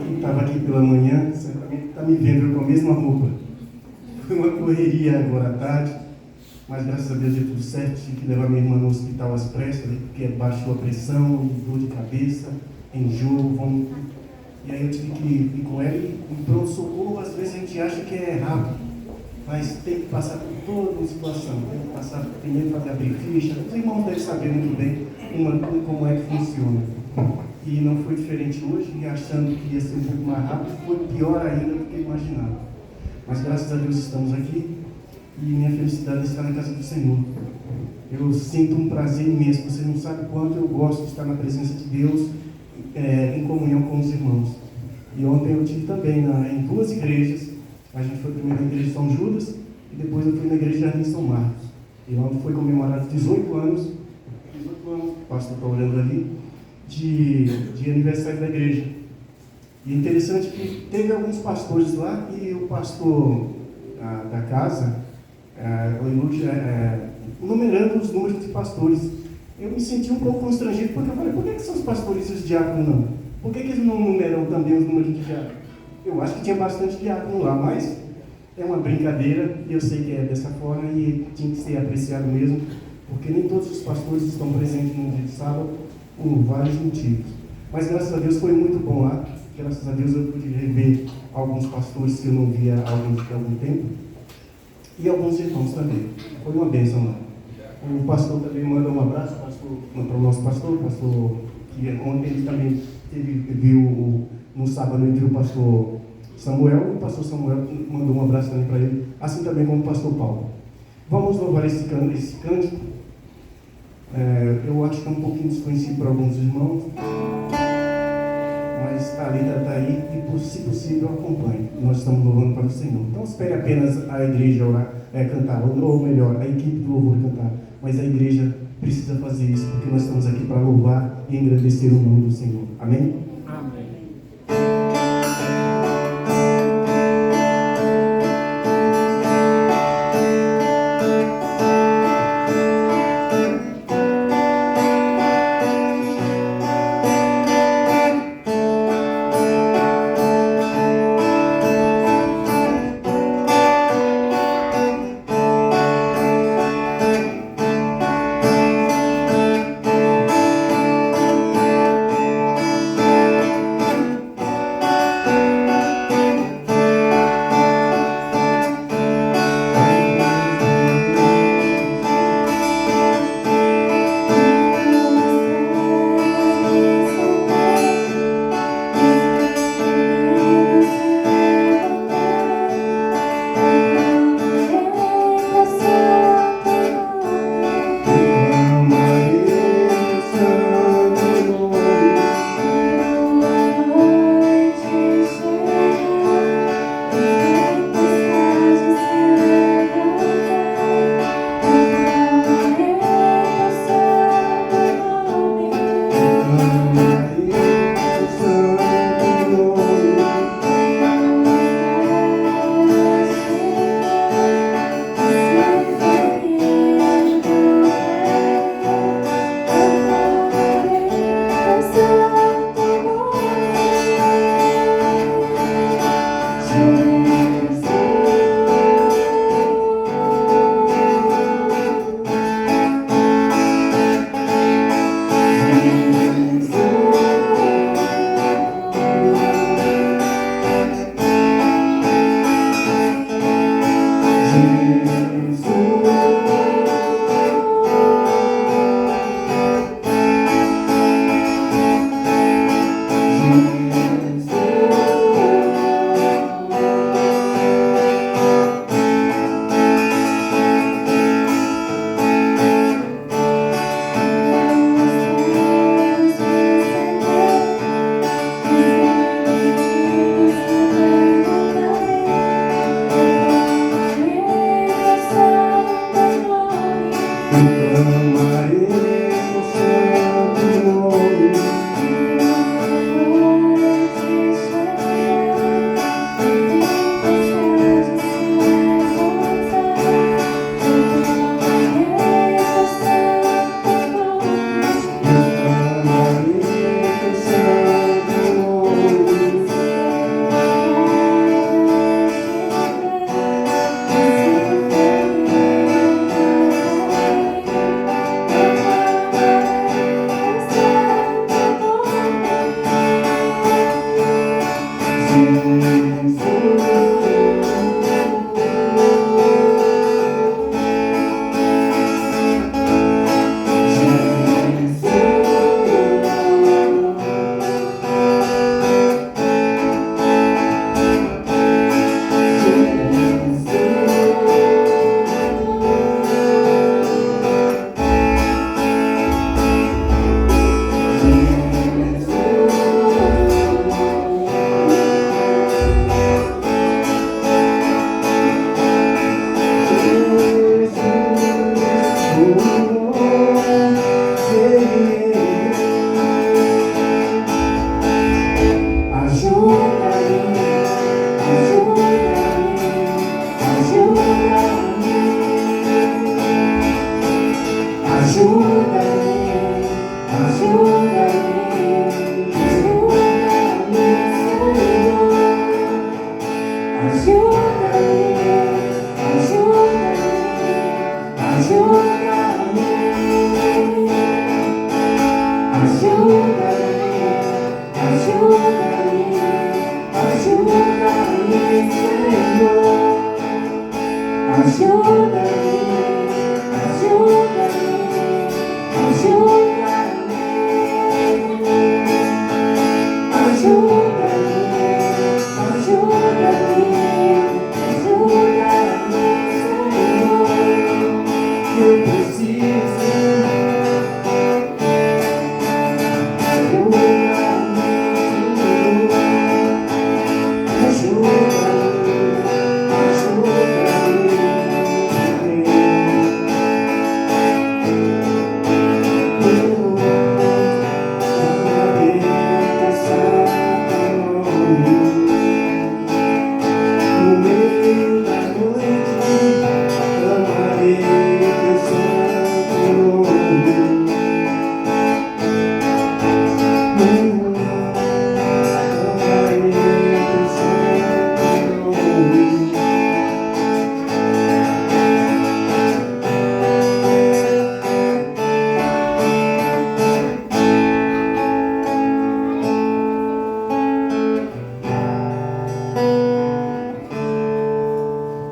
Quem estava aqui pela manhã, certamente está me vendo com a mesma roupa. Foi uma correria agora à tarde, mas graças a Deus deu tudo certo. Tive que levar minha irmã no hospital às pressas, porque baixou a pressão, dor de cabeça, enjoo, vômito. E aí eu tive que ir com ela e pronto-socorro, às vezes a gente acha que é rápido, mas tem que passar por toda uma situação. Tem que passar, primeiro fazer abrir ficha. Os irmãos devem saber muito bem como é que funciona. E não foi diferente hoje, e achando que ia ser um pouco mais rápido, foi pior ainda do que imaginava. Mas graças a Deus estamos aqui e minha felicidade é estar na casa do Senhor. Eu sinto um prazer imenso, você não sabe quanto eu gosto de estar na presença de Deus, em comunhão com os irmãos. E ontem eu estive também em duas igrejas. A gente foi primeiro na igreja de São Judas e depois eu fui na igreja de Jardim São Marcos. E lá foi comemorado 18 anos, o pastor está olhando ali, de aniversário da igreja. E é interessante que teve alguns pastores lá e o pastor da casa, numerando os números de pastores. Eu me senti um pouco constrangido, porque eu falei, por que são os pastores e os diáconos não? Por que eles não numeram também os números de diáconos? Eu acho que tinha bastante diácono lá, mas é uma brincadeira, e eu sei que é dessa forma e tinha que ser apreciado mesmo, porque nem todos os pastores estão presentes no dia de sábado, por vários motivos. Mas graças a Deus foi muito bom lá. Graças a Deus eu pude rever alguns pastores que eu não via há algum tempo. E alguns irmãos também. Foi uma bênção lá. O pastor também manda um abraço para o nosso pastor, que ontem ele também viu, no sábado ele viu o pastor Samuel, o pastor Samuel mandou um abraço também para ele, assim também como o pastor Paulo. Vamos louvar esse cântico. Eu acho que é um pouquinho desconhecido para alguns irmãos, mas a letra está aí e, se possível, acompanhe. Nós estamos louvando para o Senhor. Então, espere apenas a igreja orar, cantar, ou melhor, a equipe do louvor cantar. Mas a igreja precisa fazer isso, porque nós estamos aqui para louvar e engrandecer o nome do Senhor. Amém? Amém.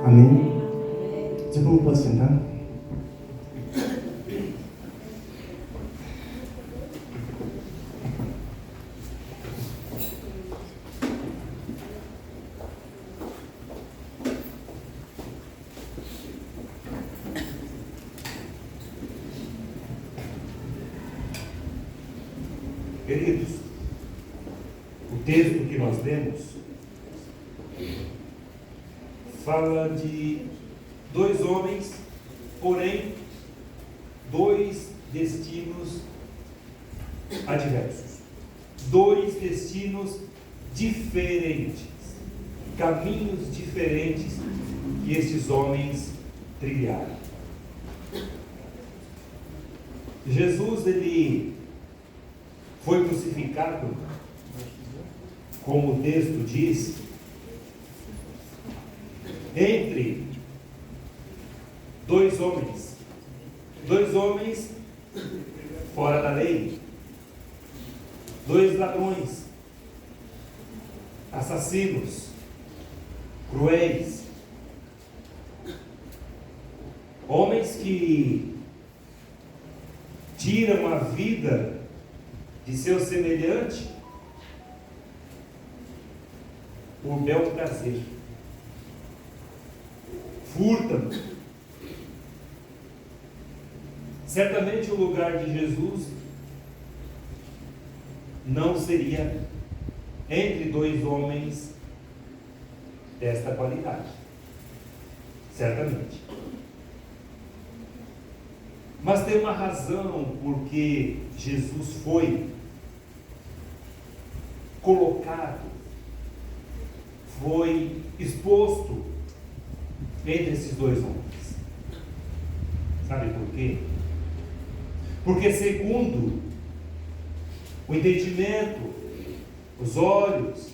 Amém? Você como pode sentar? Queridos, o texto que nós lemos fala de dois homens, porém, dois destinos adversos, dois destinos diferentes, caminhos diferentes que estes homens trilharam. Jesus, ele foi crucificado, como o texto diz, entre dois homens fora da lei, dois ladrões, assassinos, cruéis, homens que tiram a vida de seu semelhante por bel prazer, furtam. Certamente o lugar de Jesus não seria entre dois homens desta qualidade, certamente. Mas tem uma razão porque Jesus foi colocado, foi exposto entre esses dois homens. Sabe por quê? Porque segundo o entendimento, os olhos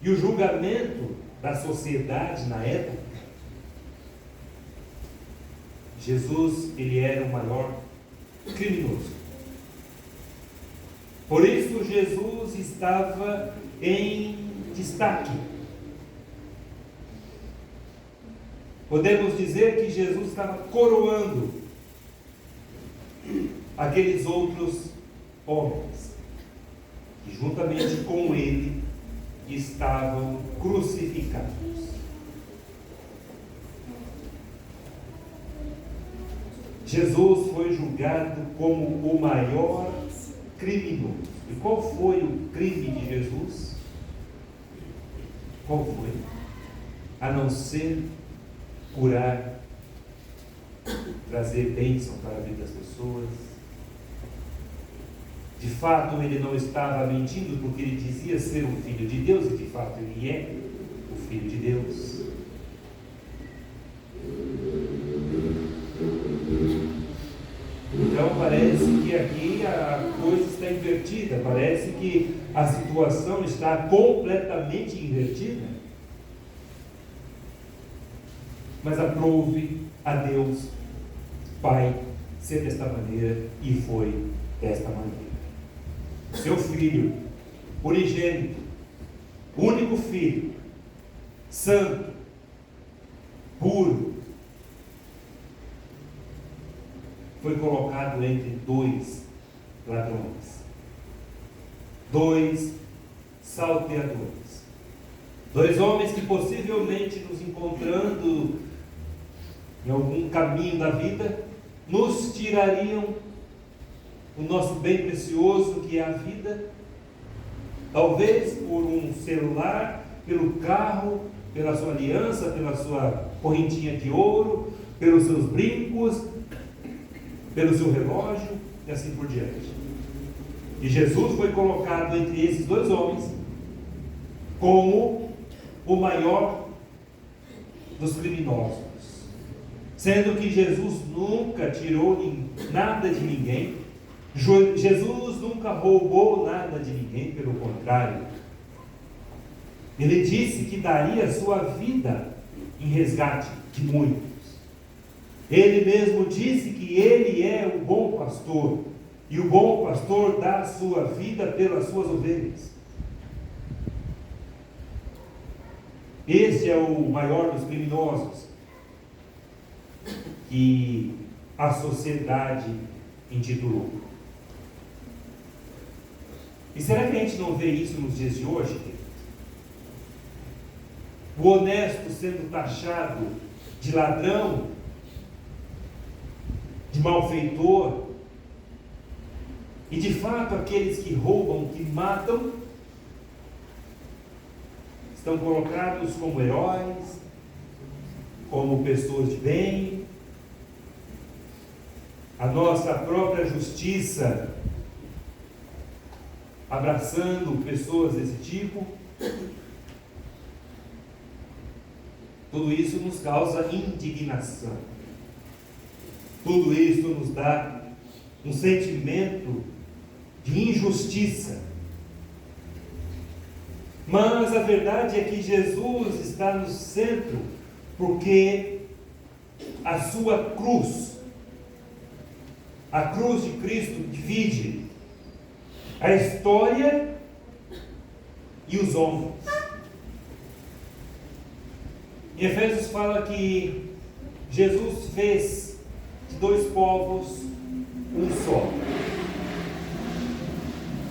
e o julgamento da sociedade na época, Jesus, ele era o maior criminoso. Por isso Jesus estava em destaque. Podemos dizer que Jesus estava coroando aqueles outros homens que juntamente com ele estavam crucificados. Jesus foi julgado como o maior criminoso. E qual foi o crime de Jesus? Qual foi? A não ser curar, trazer bênção para a vida das pessoas. De fato, ele não estava mentindo, porque ele dizia ser o Filho de Deus, e de fato ele é o Filho de Deus. Então, parece que aqui a coisa está invertida, parece que a situação está completamente invertida. Mas aprove a Deus Pai ser desta maneira, e foi desta maneira. Seu Filho unigênito, único Filho, santo, puro, foi colocado entre dois ladrões, dois salteadores, dois homens que possivelmente, nos encontrando em algum caminho da vida, nos tirariam o nosso bem precioso, que é a vida, talvez por um celular, pelo carro, pela sua aliança, pela sua correntinha de ouro, pelos seus brincos, pelo seu relógio e assim por diante. E Jesus foi colocado entre esses dois homens como o maior dos criminosos, sendo que Jesus nunca tirou nada de ninguém, Jesus nunca roubou nada de ninguém, pelo contrário, ele disse que daria a sua vida em resgate de muitos. Ele mesmo disse que ele é o bom pastor, e o bom pastor dá a sua vida pelas suas ovelhas. Este é o maior dos criminosos que a sociedade intitulou. E será que a gente não vê isso nos dias de hoje, querido? O honesto sendo taxado de ladrão, de malfeitor, e de fato aqueles que roubam, que matam, estão colocados como heróis, como pessoas de bem. A nossa própria justiça abraçando pessoas desse tipo. Tudo isso nos causa indignação. Tudo isso nos dá um sentimento de injustiça. Mas a verdade é que Jesus está no centro, porque a sua cruz, a cruz de Cristo, divide a história e os homens. Em Efésios fala que Jesus fez de dois povos um só.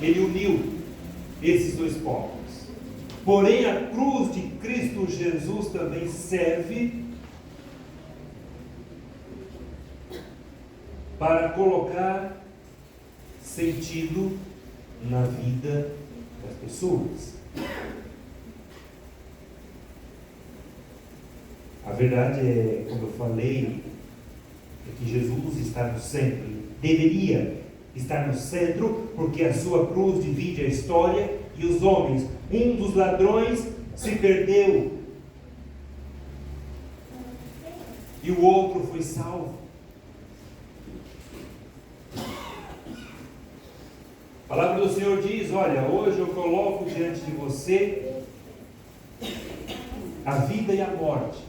Ele uniu esses dois povos. Porém, a cruz de Cristo Jesus também serve para colocar sentido na vida das pessoas. A verdade é, como eu falei, é que Jesus está no centro, deveria estar no centro, porque a sua cruz divide a história e os homens. Um dos ladrões se perdeu e o outro foi salvo. A palavra do Senhor diz: olha, hoje eu coloco diante de você a vida e a morte.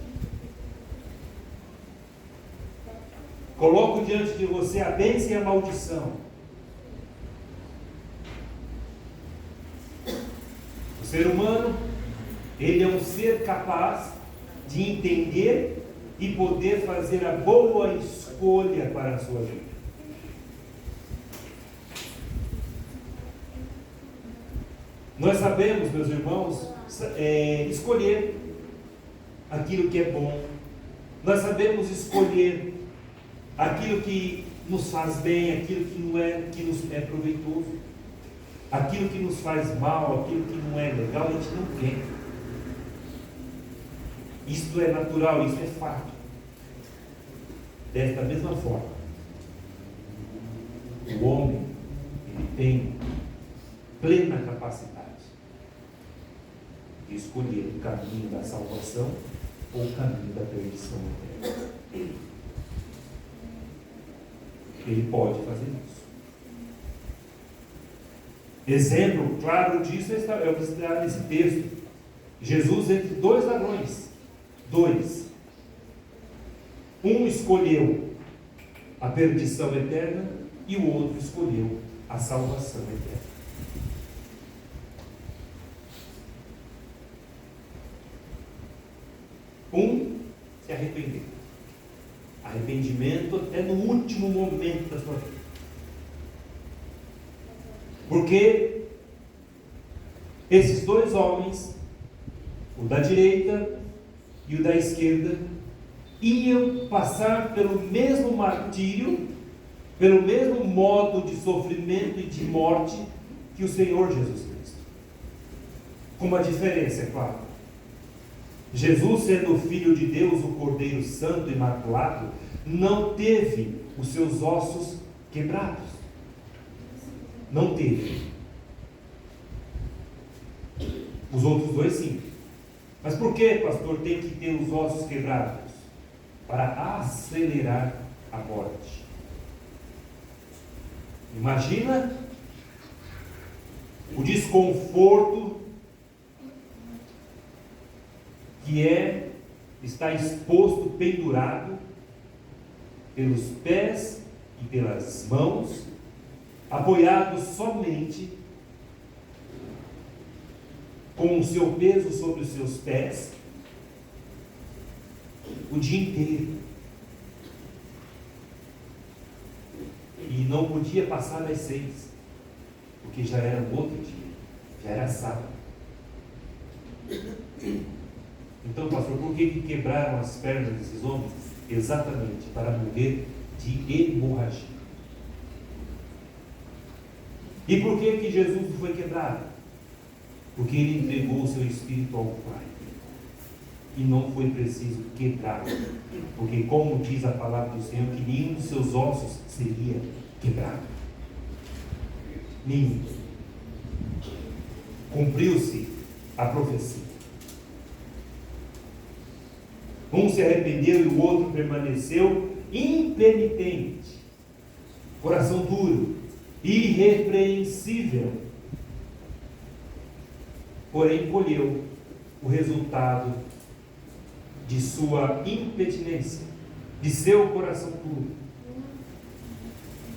Coloco diante de você a bênção e a maldição. O ser humano, ele é um ser capaz de entender e poder fazer a boa escolha para a sua vida. Nós sabemos, meus irmãos, escolher aquilo que é bom. Nós sabemos escolher aquilo que nos faz bem, aquilo que nos é proveitoso. Aquilo que nos faz mal, aquilo que não é legal, a gente não quer. Isto é natural, isso é fato. Desta mesma forma, o homem, ele tem plena capacidade de escolher o caminho da salvação ou o caminho da perdição eterna. Ele pode fazer isso. Exemplo claro disso é o que está nesse texto. Jesus entre dois ladrões. Um escolheu a perdição eterna e o outro escolheu a salvação eterna. Um se arrependeu. Arrependimento até no último momento da sua vida. Porque esses dois homens, o da direita e o da esquerda, iam passar pelo mesmo martírio, pelo mesmo modo de sofrimento e de morte que o Senhor Jesus Cristo. Com uma diferença, é claro. Jesus, sendo o Filho de Deus, o Cordeiro Santo e Imaculado, não teve os seus ossos quebrados. Não teve. Os outros dois sim. Mas por que, pastor, tem que ter os ossos quebrados? Para acelerar a morte. Imagina o desconforto que é estar exposto, pendurado, pelos pés e pelas mãos, apoiado somente com o seu peso sobre os seus pés, o dia inteiro. E não podia passar das 6, porque já era um outro dia, já era sábado. Então, pastor, por que quebraram as pernas desses homens? Exatamente para morrer de hemorragia. E por que Jesus foi quebrado? Porque ele entregou o seu espírito ao Pai. E não foi preciso quebrá-lo. Porque, como diz a palavra do Senhor, que nenhum dos seus ossos seria quebrado. Nenhum. Cumpriu-se a profecia. Um se arrependeu e o outro permaneceu impenitente. Coração duro, irrepreensível. Porém, colheu o resultado de sua impenitência, de seu coração duro,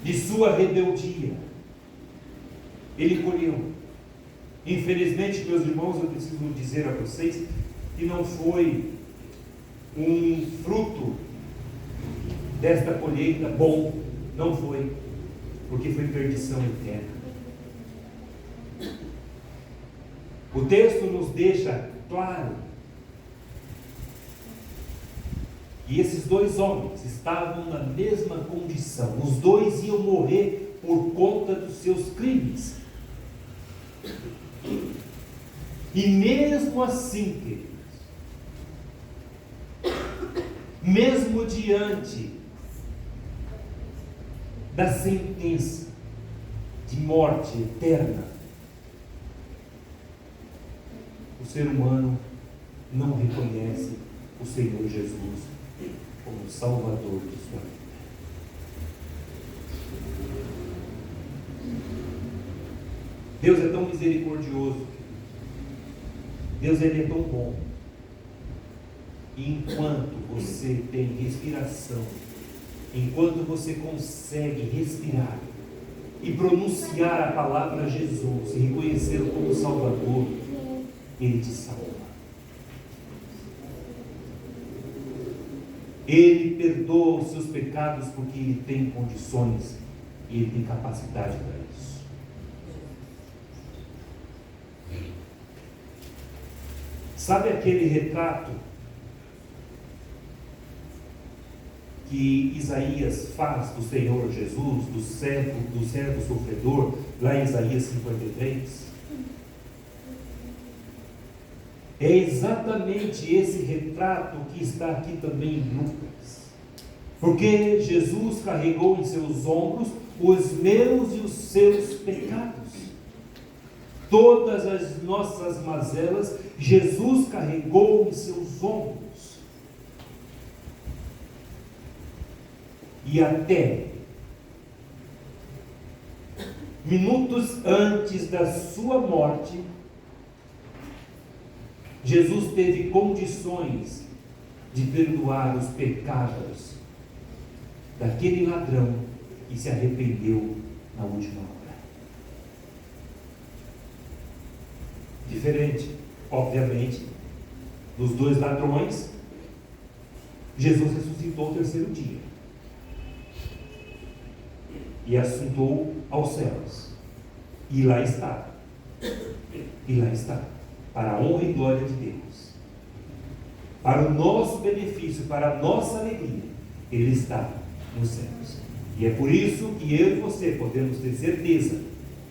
de sua rebeldia. Ele colheu. Infelizmente, meus irmãos, eu preciso dizer a vocês que não foi um fruto desta colheita bom. Não foi, porque foi perdição eterna. O texto nos deixa claro que esses dois homens estavam na mesma condição. Os dois iam morrer por conta dos seus crimes. E mesmo assim, queridos, mesmo diante da sentença de morte eterna, o ser humano não reconhece o Senhor Jesus como Salvador de sua vida. Deus é tão misericordioso. Deus ele é tão bom. E enquanto você tem respiração, enquanto você consegue respirar e pronunciar a palavra Jesus e reconhecê-lo como Salvador, Ele te salva. Ele perdoa os seus pecados porque Ele tem condições e Ele tem capacidade para isso. Sabe aquele retrato que Isaías faz do Senhor Jesus, do servo sofredor, lá em Isaías 53? É exatamente esse retrato que está aqui também em Lucas. Porque Jesus carregou em seus ombros os meus e os seus pecados. Todas as nossas mazelas, Jesus carregou em seus ombros. E até Minutos antes da sua morte, Jesus teve condições de perdoar os pecados daquele ladrão que se arrependeu na última hora. Diferente, obviamente, dos dois ladrões, Jesus ressuscitou ao terceiro dia e assuntou aos céus. E lá está. E lá está. Para a honra e glória de Deus. Para o nosso benefício, para a nossa alegria, Ele está nos céus. E é por isso que eu e você podemos ter certeza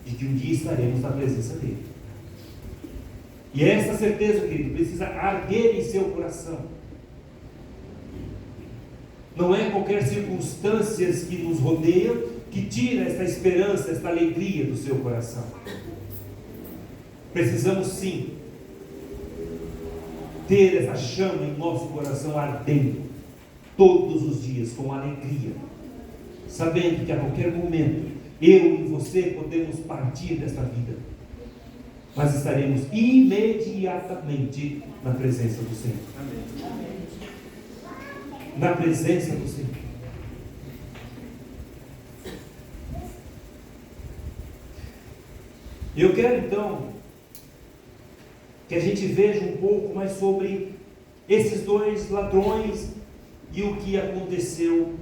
de que um dia estaremos na presença dEle. E essa certeza, querido, precisa arder em seu coração. Não é qualquer circunstância que nos rodeia que tira esta esperança, esta alegria do seu coração. Precisamos sim ter essa chama em nosso coração ardendo todos os dias com alegria, sabendo que a qualquer momento eu e você podemos partir desta vida, mas estaremos imediatamente na presença do Senhor. Na presença do Senhor. Eu quero então que a gente veja um pouco mais sobre esses dois ladrões e o que aconteceu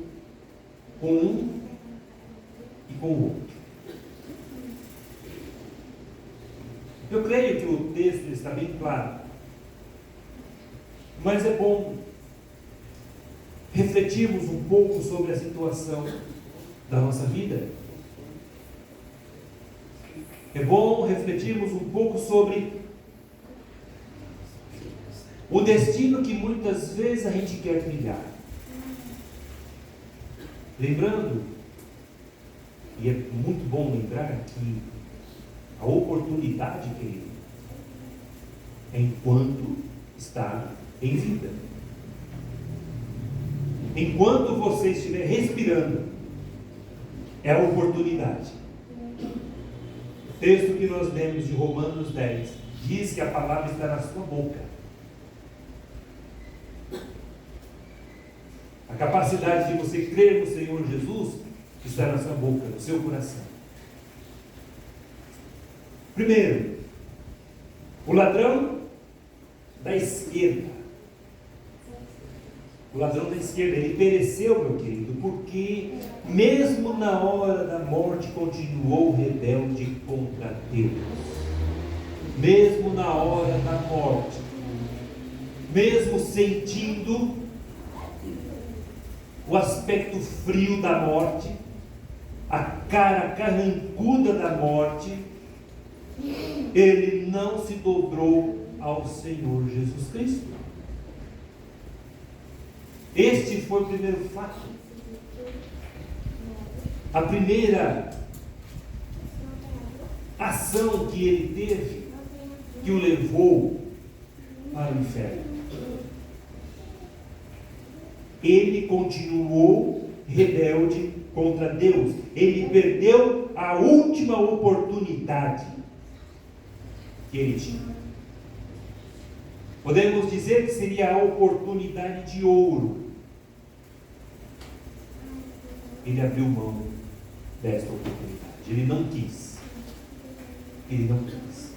com um e com o outro. Eu creio que o texto está bem claro, mas é bom refletirmos um pouco sobre a situação da nossa vida. É bom refletirmos um pouco sobre o destino que muitas vezes a gente quer trilhar. Lembrando, e é muito bom lembrar que a oportunidade, querido, é enquanto está em vida. Enquanto você estiver respirando, é a oportunidade. O texto que nós lemos de Romanos 10 diz que a palavra está na sua boca. A capacidade de você crer no Senhor Jesus está na sua boca, no seu coração. Primeiro, o ladrão da esquerda. O ladrão da esquerda, ele pereceu, meu querido, porque mesmo na hora da morte continuou rebelde contra Deus. Mesmo na hora da morte, mesmo sentindo o aspecto frio da morte, a cara carrancuda da morte, ele não se dobrou ao Senhor Jesus Cristo. Este foi o primeiro fato. A primeira ação que ele teve, que o levou para o inferno. Ele continuou rebelde contra Deus. Ele perdeu a última oportunidade que ele tinha. Podemos dizer que seria a oportunidade de ouro. Ele abriu mão desta oportunidade. Ele não quis. Ele não quis.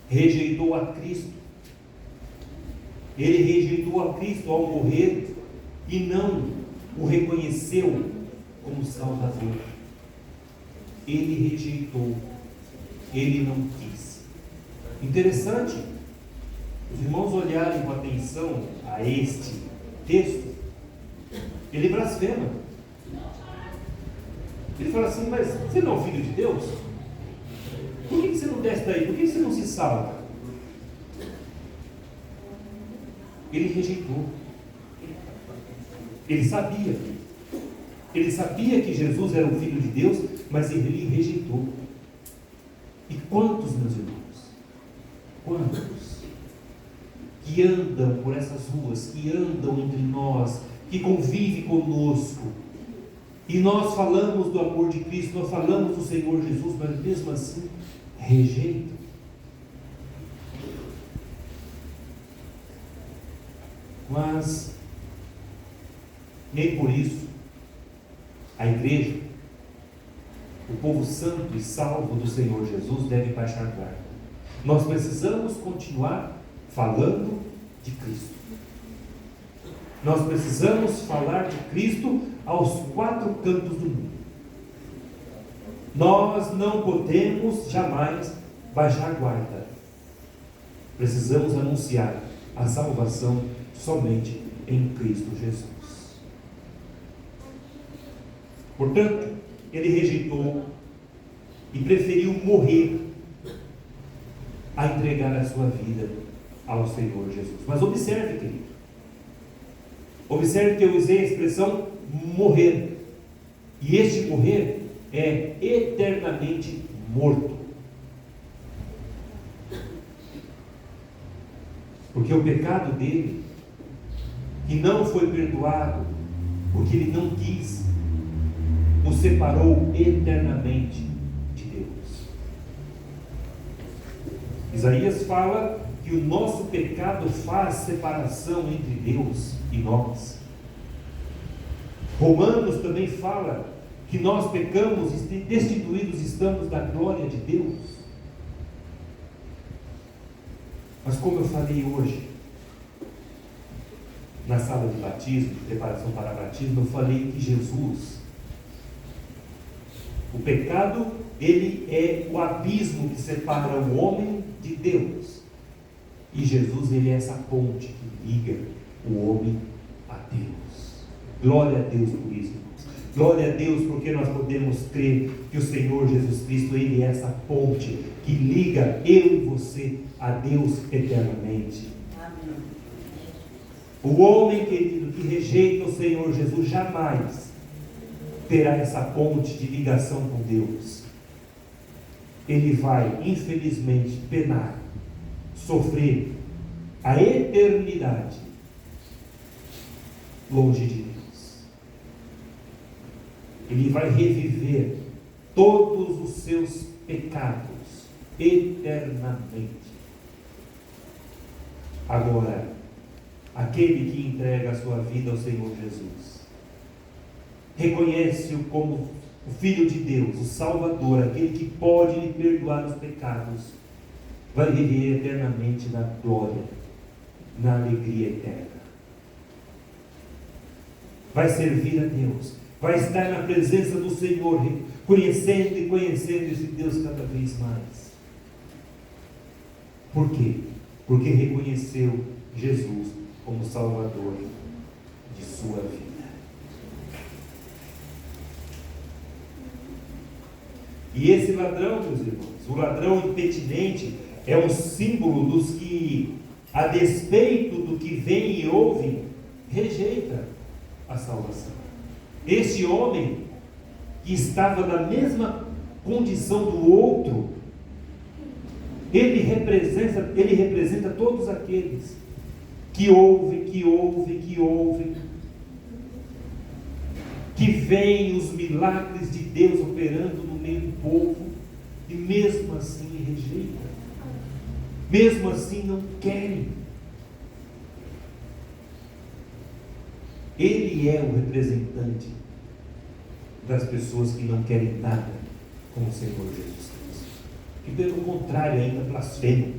Rejeitou a Cristo. Ele rejeitou a Cristo ao morrer e não o reconheceu como Salvador. Ele rejeitou, ele não quis. Interessante, os irmãos olharem com atenção a este texto, ele blasfema. Ele fala assim, mas você não é o filho de Deus? Por que você não desce daí? Por que você não se salva? Ele rejeitou. Ele sabia. Ele sabia que Jesus era o Filho de Deus, mas ele rejeitou. E quantos, meus irmãos? Quantos que andam por essas ruas, que andam entre nós, que convive conosco. E nós falamos do amor de Cristo, nós falamos do Senhor Jesus, mas mesmo assim rejeita. Mas nem por isso a igreja, o povo santo e salvo do Senhor Jesus, deve baixar guarda. Nós precisamos continuar falando de Cristo. Nós precisamos falar de Cristo aos quatro cantos do mundo. Nós não podemos jamais baixar guarda. Precisamos anunciar a salvação somente em Cristo Jesus. Portanto, ele rejeitou e preferiu morrer a entregar a sua vida ao Senhor Jesus. Mas observe, querido. Observe que eu usei a expressão morrer. E este morrer é eternamente morto. Porque o pecado dele, que não foi perdoado, porque ele não quis, o separou eternamente de Deus. Isaías fala que o nosso pecado faz separação entre Deus e nós. Romanos também fala que nós pecamos e destituídos estamos da glória de Deus. Mas como eu falei hoje, na sala de batismo, de preparação para batismo, eu falei que Jesus, o pecado, ele é o abismo que separa o homem de Deus. E Jesus, ele é essa ponte que liga o homem a Deus. Glória a Deus por isso. Glória a Deus porque nós podemos crer que o Senhor Jesus Cristo, ele é essa ponte que liga eu e você a Deus eternamente. Amém. O homem, querido, que rejeita o Senhor Jesus jamais terá essa ponte de ligação com Deus. Ele vai, infelizmente, penar, sofrer a eternidade longe de Deus. Ele vai reviver todos os seus pecados eternamente. Agora, aquele que entrega a sua vida ao Senhor Jesus, reconhece-o como o Filho de Deus, o Salvador, aquele que pode lhe perdoar os pecados, vai viver eternamente na glória, na alegria eterna. Vai servir a Deus, vai estar na presença do Senhor, conhecendo e conhecendo esse Deus cada vez mais. Por quê? Porque reconheceu Jesus como Salvador de sua vida. E esse ladrão, meus irmãos, o ladrão impetinente, é um símbolo dos que, a despeito do que vem e ouve, rejeita a salvação. Este homem, que estava na mesma condição do outro, ele representa todos aqueles que ouvem, que veem os milagres de Deus operando no meio do povo, e mesmo assim rejeitam, mesmo assim não querem. Ele é o representante das pessoas que não querem nada com o Senhor Jesus Cristo, que pelo contrário ainda blasfemam,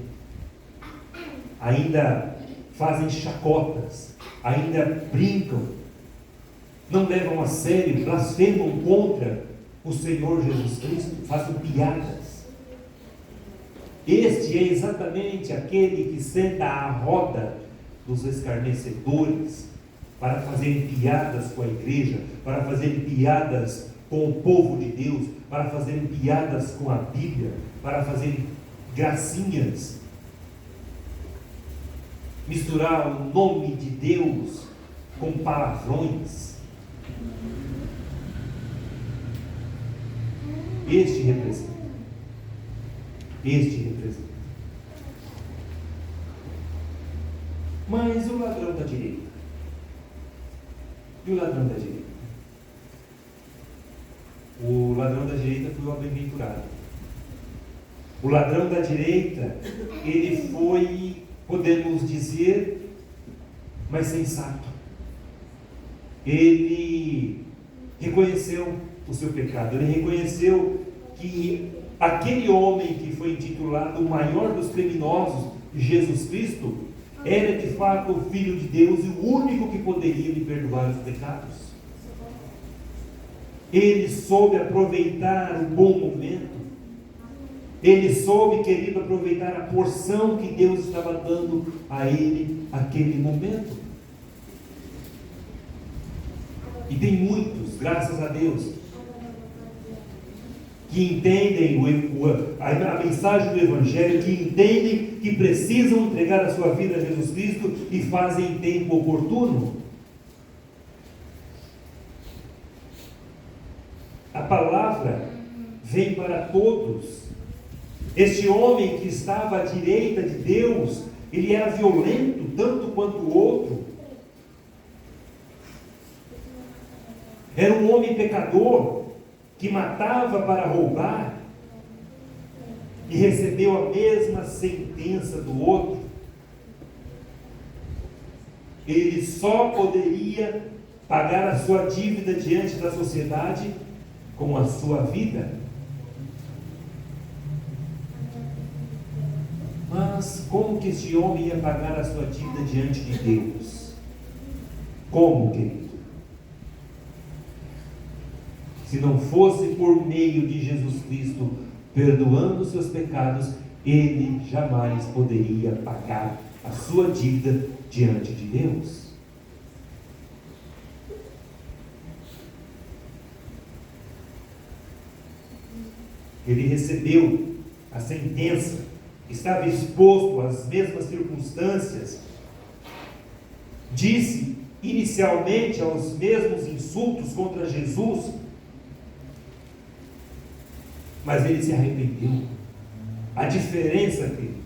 ainda fazem chacotas, ainda brincam, não levam a sério, blasfemam contra o Senhor Jesus Cristo, fazem piadas. Este é exatamente aquele que senta à roda dos escarnecedores para fazerem piadas com a igreja, para fazerem piadas com o povo de Deus, para fazerem piadas com a Bíblia, para fazerem gracinhas, misturar o nome de Deus com palavrões. Este representa. Mas o ladrão da direita, E o ladrão da direita? O ladrão da direita foi o bem-aventurado. O ladrão da direita, ele foi, podemos dizer, mais sensato. Ele reconheceu o seu pecado, ele reconheceu que aquele homem que foi intitulado o maior dos criminosos, Jesus Cristo, era de fato o Filho de Deus e o único que poderia lhe perdoar os pecados. Ele soube aproveitar o bom momento. Ele soube, querido, aproveitar a porção que Deus estava dando a ele naquele momento. E tem muitos, graças a Deus, que entendem a mensagem do Evangelho, que entendem que precisam entregar a sua vida a Jesus Cristo e fazem em tempo oportuno. A palavra vem para todos. Este homem que estava à direita de Deus, ele era violento tanto quanto o outro. Era um homem pecador que matava para roubar e recebeu a mesma sentença do outro. Ele só poderia pagar a sua dívida diante da sociedade com a sua vida. Mas como que este homem ia pagar a sua dívida diante de Deus? Como, querido? Se não fosse por meio de Jesus Cristo perdoando os seus pecados, ele jamais poderia pagar a sua dívida diante de Deus. Ele recebeu a sentença, estava exposto às mesmas circunstâncias, disse inicialmente aos mesmos insultos contra Jesus, mas ele se arrependeu. A diferença, querido,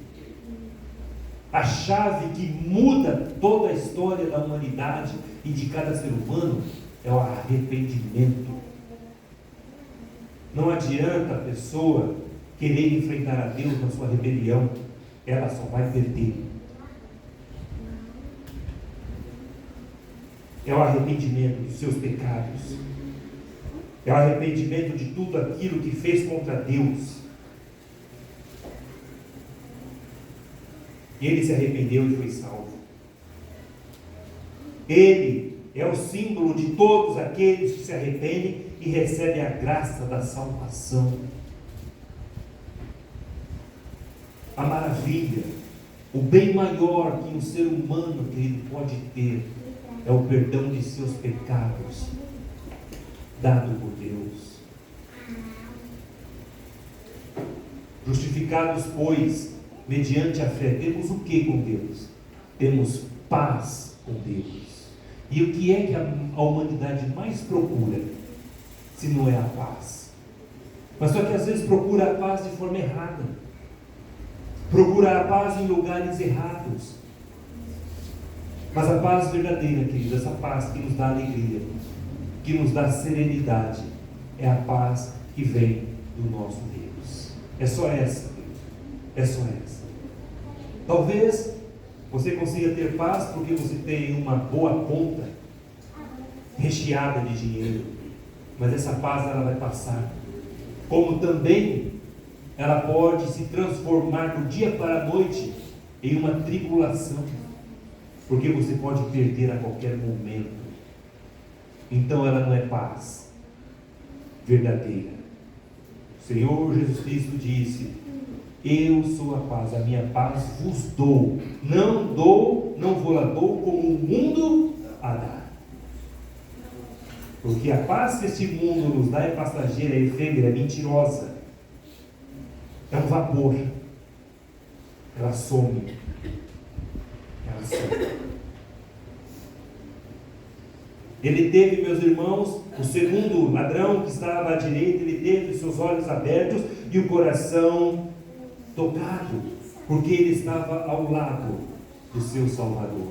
a chave que muda toda a história da humanidade e de cada ser humano é o arrependimento. Não adianta a pessoa querer enfrentar a Deus na sua rebelião, ela só vai perder. É o arrependimento dos seus pecados. É o arrependimento de tudo aquilo que fez contra Deus. E ele se arrependeu e foi salvo. Ele é o símbolo de todos aqueles que se arrependem e recebem a graça da salvação. A maravilha, o bem maior que um ser humano, querido, pode ter é o perdão de seus pecados, dado por Deus. Justificados, pois, mediante a fé, temos o que com Deus? Temos paz com Deus. E o que é que a humanidade mais procura, se não é a paz? Mas só que às vezes procura a paz de forma errada. Procura a paz em lugares errados. Mas a paz verdadeira, querido, essa paz que nos dá alegria, que nos dá serenidade, é a paz que vem do nosso Deus. É só essa, querido. É só essa. Talvez você consiga ter paz porque você tem uma boa conta recheada de dinheiro, mas essa paz ela vai passar. Como também ela pode se transformar do dia para a noite em uma tribulação, porque você pode perder a qualquer momento. Então ela não é paz verdadeira. O Senhor Jesus Cristo disse: eu sou a paz, a minha paz vos dou. Não vou lá dou como o mundo a dá. Porque a paz que este mundo nos dá é passageira, é efêmera, é mentirosa. É um vapor. Ela some. Ela some. Ele teve, meus irmãos, o segundo ladrão que estava à direita, ele teve os seus olhos abertos e o coração tocado, porque ele estava ao lado do seu Salvador.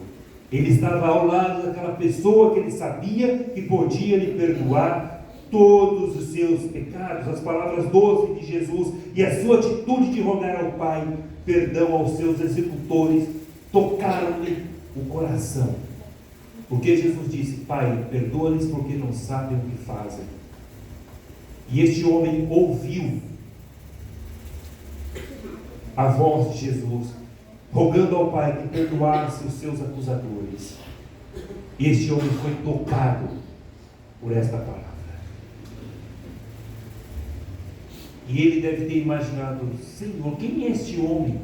Ele estava ao lado daquela pessoa que ele sabia que podia lhe perdoar todos os seus pecados. As palavras doces de Jesus e a sua atitude de rogar ao Pai perdão aos seus executores tocaram-lhe o coração. Porque Jesus disse: Pai, perdoa-lhes porque não sabem o que fazem. E este homem ouviu a voz de Jesus, rogando ao Pai que perdoasse os seus acusadores. E este homem foi tocado por esta palavra. E ele deve ter imaginado: Senhor, quem é este homem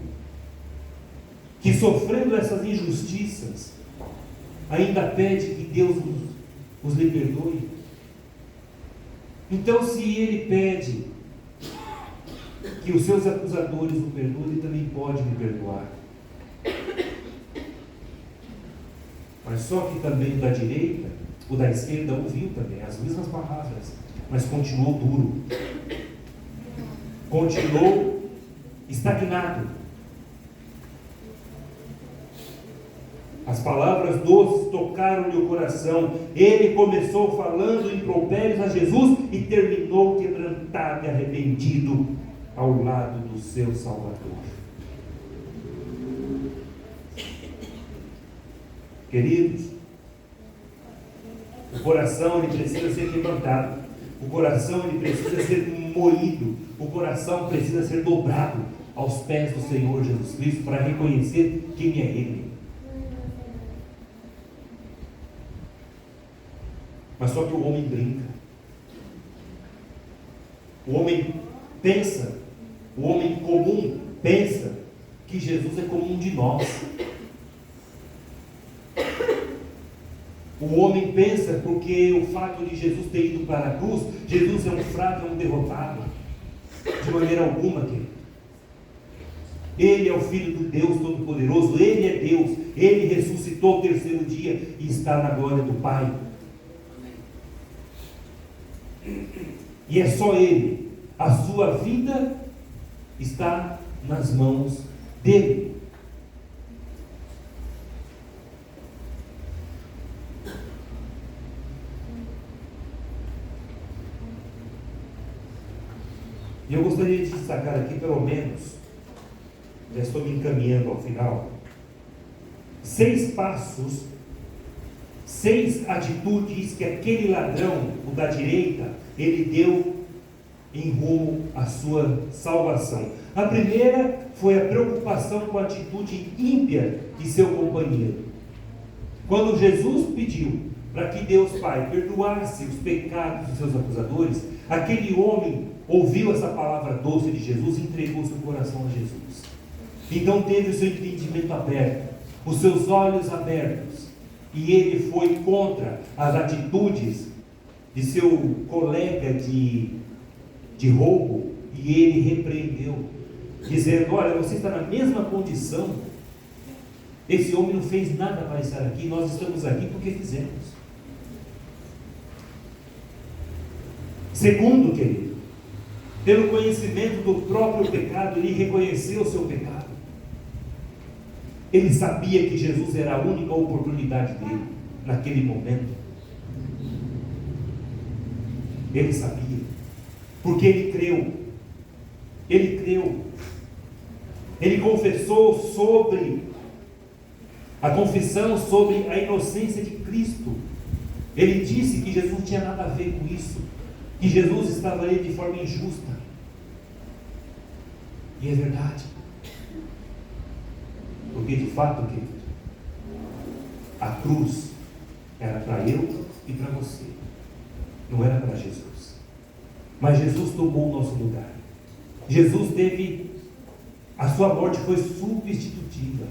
que, sofrendo essas injustiças, ainda pede que Deus os lhe perdoe? Então, se ele pede que os seus acusadores o perdoem, ele também pode me perdoar. Mas só que também o da direita, o da esquerda, ouviu também as mesmas palavras, mas continuou duro, continuou estagnado. As palavras doces tocaram-lhe o coração. Ele começou falando impropérios a Jesus e terminou quebrantado e arrependido ao lado do seu Salvador. Queridos, o coração ele precisa ser quebrantado, o coração ele precisa ser moído, o coração precisa ser dobrado aos pés do Senhor Jesus Cristo para reconhecer quem é Ele. Mas só que o homem brinca, o homem pensa, o homem comum pensa que Jesus é como um de nós. O homem pensa porque o fato de Jesus ter ido para a cruz, Jesus é um fraco, é um derrotado. De maneira alguma, querido. Ele é o Filho do Deus Todo-Poderoso, Ele é Deus, Ele ressuscitou ao terceiro dia e está na glória do Pai. E é só Ele, a sua vida está nas mãos dEle. E eu gostaria de destacar aqui, pelo menos, já estou me encaminhando ao final, 6 passos, 6 atitudes que aquele ladrão, o da direita, ele deu em rumo à sua salvação. A primeira foi a preocupação com a atitude ímpia de seu companheiro. Quando Jesus pediu para que Deus Pai perdoasse os pecados dos seus acusadores, aquele homem ouviu essa palavra doce de Jesus e entregou seu coração a Jesus. Então teve o seu entendimento aberto, os seus olhos abertos, e ele foi contra as atitudes de seu colega de roubo, e ele repreendeu, dizendo: olha, você está na mesma condição, esse homem não fez nada para estar aqui, nós estamos aqui porque fizemos. Segundo, querido, pelo conhecimento do próprio pecado, ele reconheceu o seu pecado. Ele sabia que Jesus era a única oportunidade dele naquele momento. Ele sabia, porque ele creu. Ele creu. Ele confessou sobre a confissão sobre a inocência de Cristo. Ele disse que Jesus não tinha nada a ver com isso, que Jesus estava ali de forma injusta. E é verdade. Porque de fato, querido, a cruz era para eu e para você, não era para Jesus. Mas Jesus tomou o nosso lugar. Jesus teve, a sua morte foi substitutiva.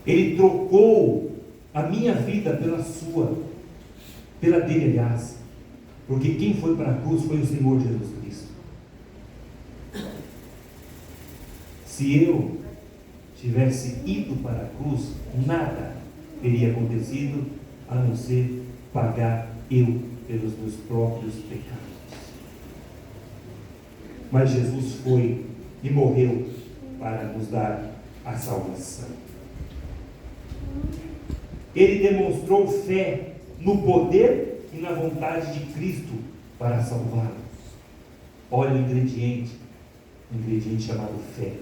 Ele trocou a minha vida pela sua, pela dele, aliás. Porque quem foi para a cruz foi o Senhor Jesus Cristo. Se eu tivesse ido para a cruz, nada teria acontecido a não ser pagar eu pelos meus próprios pecados. Mas Jesus foi e morreu para nos dar a salvação. ele demonstrou fé no poder e na vontade de Cristo para salvá-lo. Olha o ingrediente chamado fé.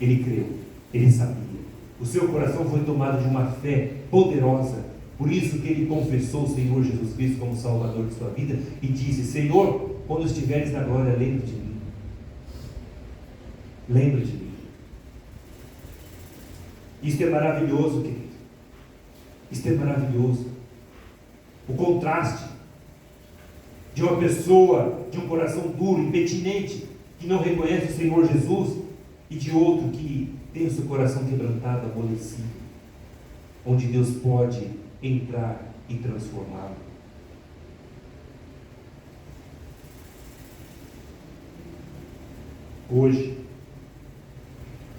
Ele creu, ele sabia. O seu coração foi tomado de uma fé poderosa. Por isso que ele confessou o Senhor Jesus Cristo como Salvador de sua vida e disse: Senhor, quando estiveres na glória, lembra de mim. Lembra de mim. Isto é maravilhoso, querido. Isto é maravilhoso. O contraste de uma pessoa de um coração duro, impetinente, que não reconhece o Senhor Jesus, e de outro que tem o seu coração quebrantado, amolecido, onde Deus pode entrar e transformá-lo. Hoje,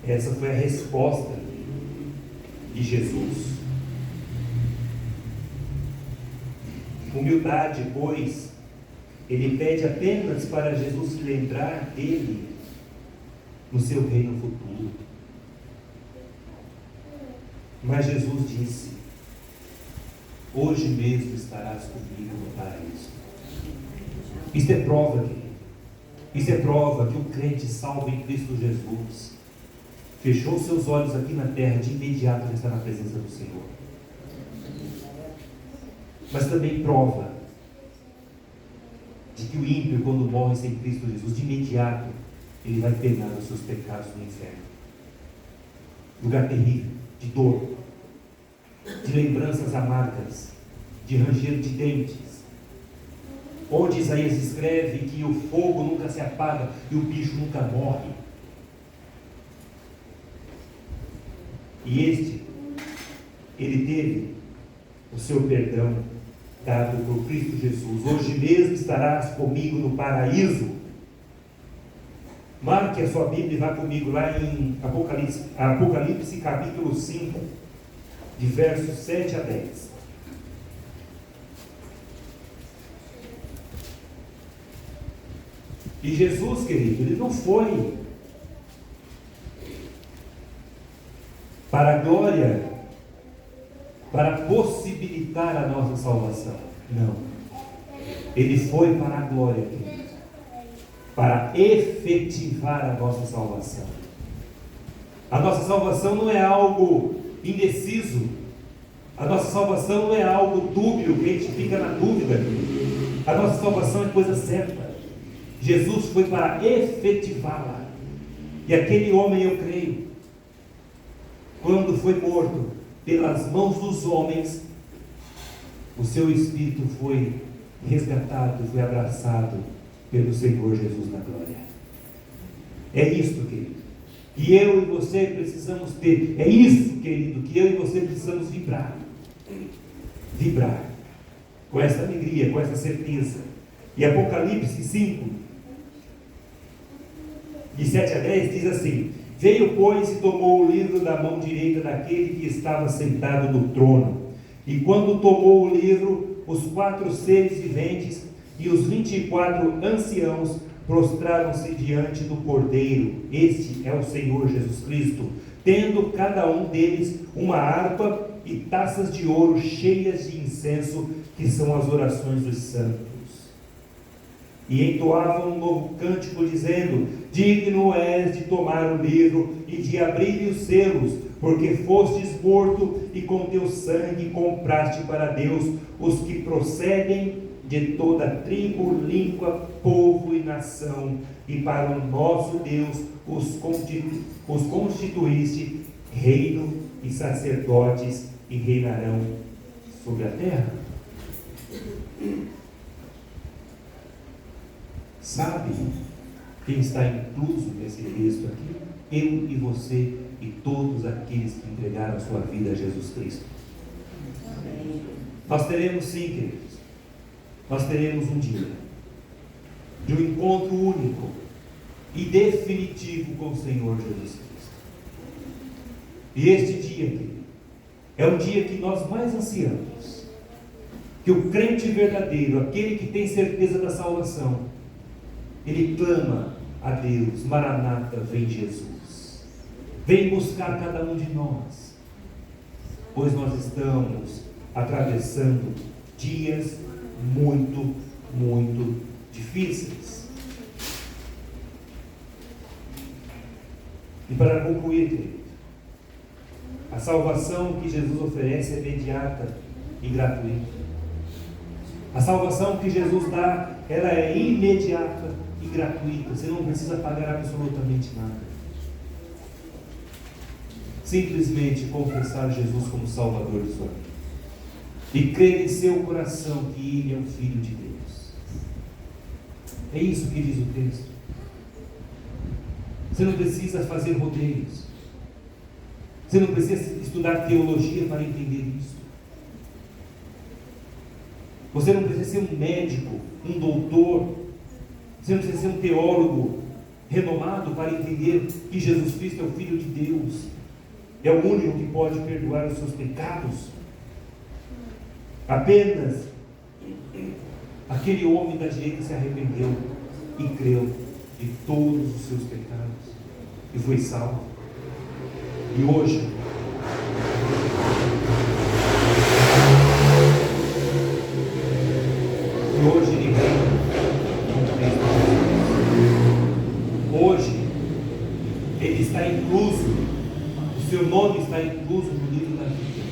essa foi a resposta de Jesus. Humildade, pois, ele pede apenas para Jesus se lembrar dele no seu reino futuro. Mas Jesus disse: hoje mesmo estarás comigo no paraíso. Isto é prova, querido. Isso é prova que o crente salvo em Cristo Jesus fechou seus olhos aqui na terra, de imediato já está na presença do Senhor. Mas também prova de que o ímpio, quando morre sem Cristo Jesus, de imediato ele vai penar os seus pecados no inferno. Lugar terrível, de dor, de lembranças amargas, de ranger de dentes, onde Isaías escreve que o fogo nunca se apaga e o bicho nunca morre. E ele teve o seu perdão dado por Cristo Jesus. Hoje mesmo estarás comigo no paraíso. Marque a sua Bíblia e vá comigo lá em Apocalipse capítulo 5, de versos 7 a 10. E Jesus, querido, ele não foi para a glória, para possibilitar a nossa salvação. Não. Ele foi para a glória, querido, para efetivar a nossa salvação. A nossa salvação não é algo indeciso. A nossa salvação não é algo dúbio, que a gente fica na dúvida. A nossa salvação é coisa certa. Jesus foi para efetivá-la. E aquele homem, eu creio, quando foi morto pelas mãos dos homens, o seu espírito foi resgatado, foi abraçado pelo Senhor Jesus na glória. É isto, querido, que eu e você precisamos ter. É isso, querido, que eu e você precisamos vibrar. Vibrar com essa alegria, com essa certeza. E Apocalipse 5, de 7 a 10, diz assim: veio, pois, e tomou o livro da mão direita daquele que estava sentado no trono. E quando tomou o livro, os 4 seres viventes e os 24 anciãos prostraram-se diante do Cordeiro. Este é o Senhor Jesus Cristo, tendo cada um deles uma harpa e taças de ouro cheias de incenso, que são as orações dos santos. E entoavam um novo cântico, dizendo: digno és de tomar o livro e de abrir os selos, porque fostes morto e com teu sangue compraste para Deus os que procedem de toda tribo, língua, povo e nação, e para o nosso Deus os constituíste reino e sacerdotes, e reinarão sobre a terra. Sabe quem está incluso nesse texto aqui? Eu e você e todos aqueles que entregaram a sua vida a Jesus Cristo. Amém. Nós teremos, sim, queridos, nós teremos um dia de um encontro único e definitivo com o Senhor Jesus Cristo. E este dia, querido, é um dia que nós mais ansiamos, que o crente verdadeiro, aquele que tem certeza da salvação, ele clama a Deus: Maranata, vem Jesus, vem buscar cada um de nós. pois nós estamos atravessando dias muito, muito difíceis. E para concluir, querido, a salvação que Jesus oferece é imediata e gratuita. A salvação que Jesus dá, ela é imediata e gratuita. Você não precisa pagar absolutamente nada. Simplesmente confessar Jesus como Salvador de sua vida. E crer em seu coração que Ele é o Filho de Deus. É isso que diz o texto. Você não precisa fazer rodeios. Você não precisa estudar teologia para entender isso. Você não precisa ser um médico, um doutor. Você não precisa ser um teólogo renomado para entender que Jesus Cristo é o Filho de Deus. É o único que pode perdoar os seus pecados. Apenas aquele homem da direita se arrependeu e creu de todos os seus pecados e foi salvo. E hoje ele reina com Cristo Jesus. Hoje ele está incluso, o seu nome está incluso no livro da vida.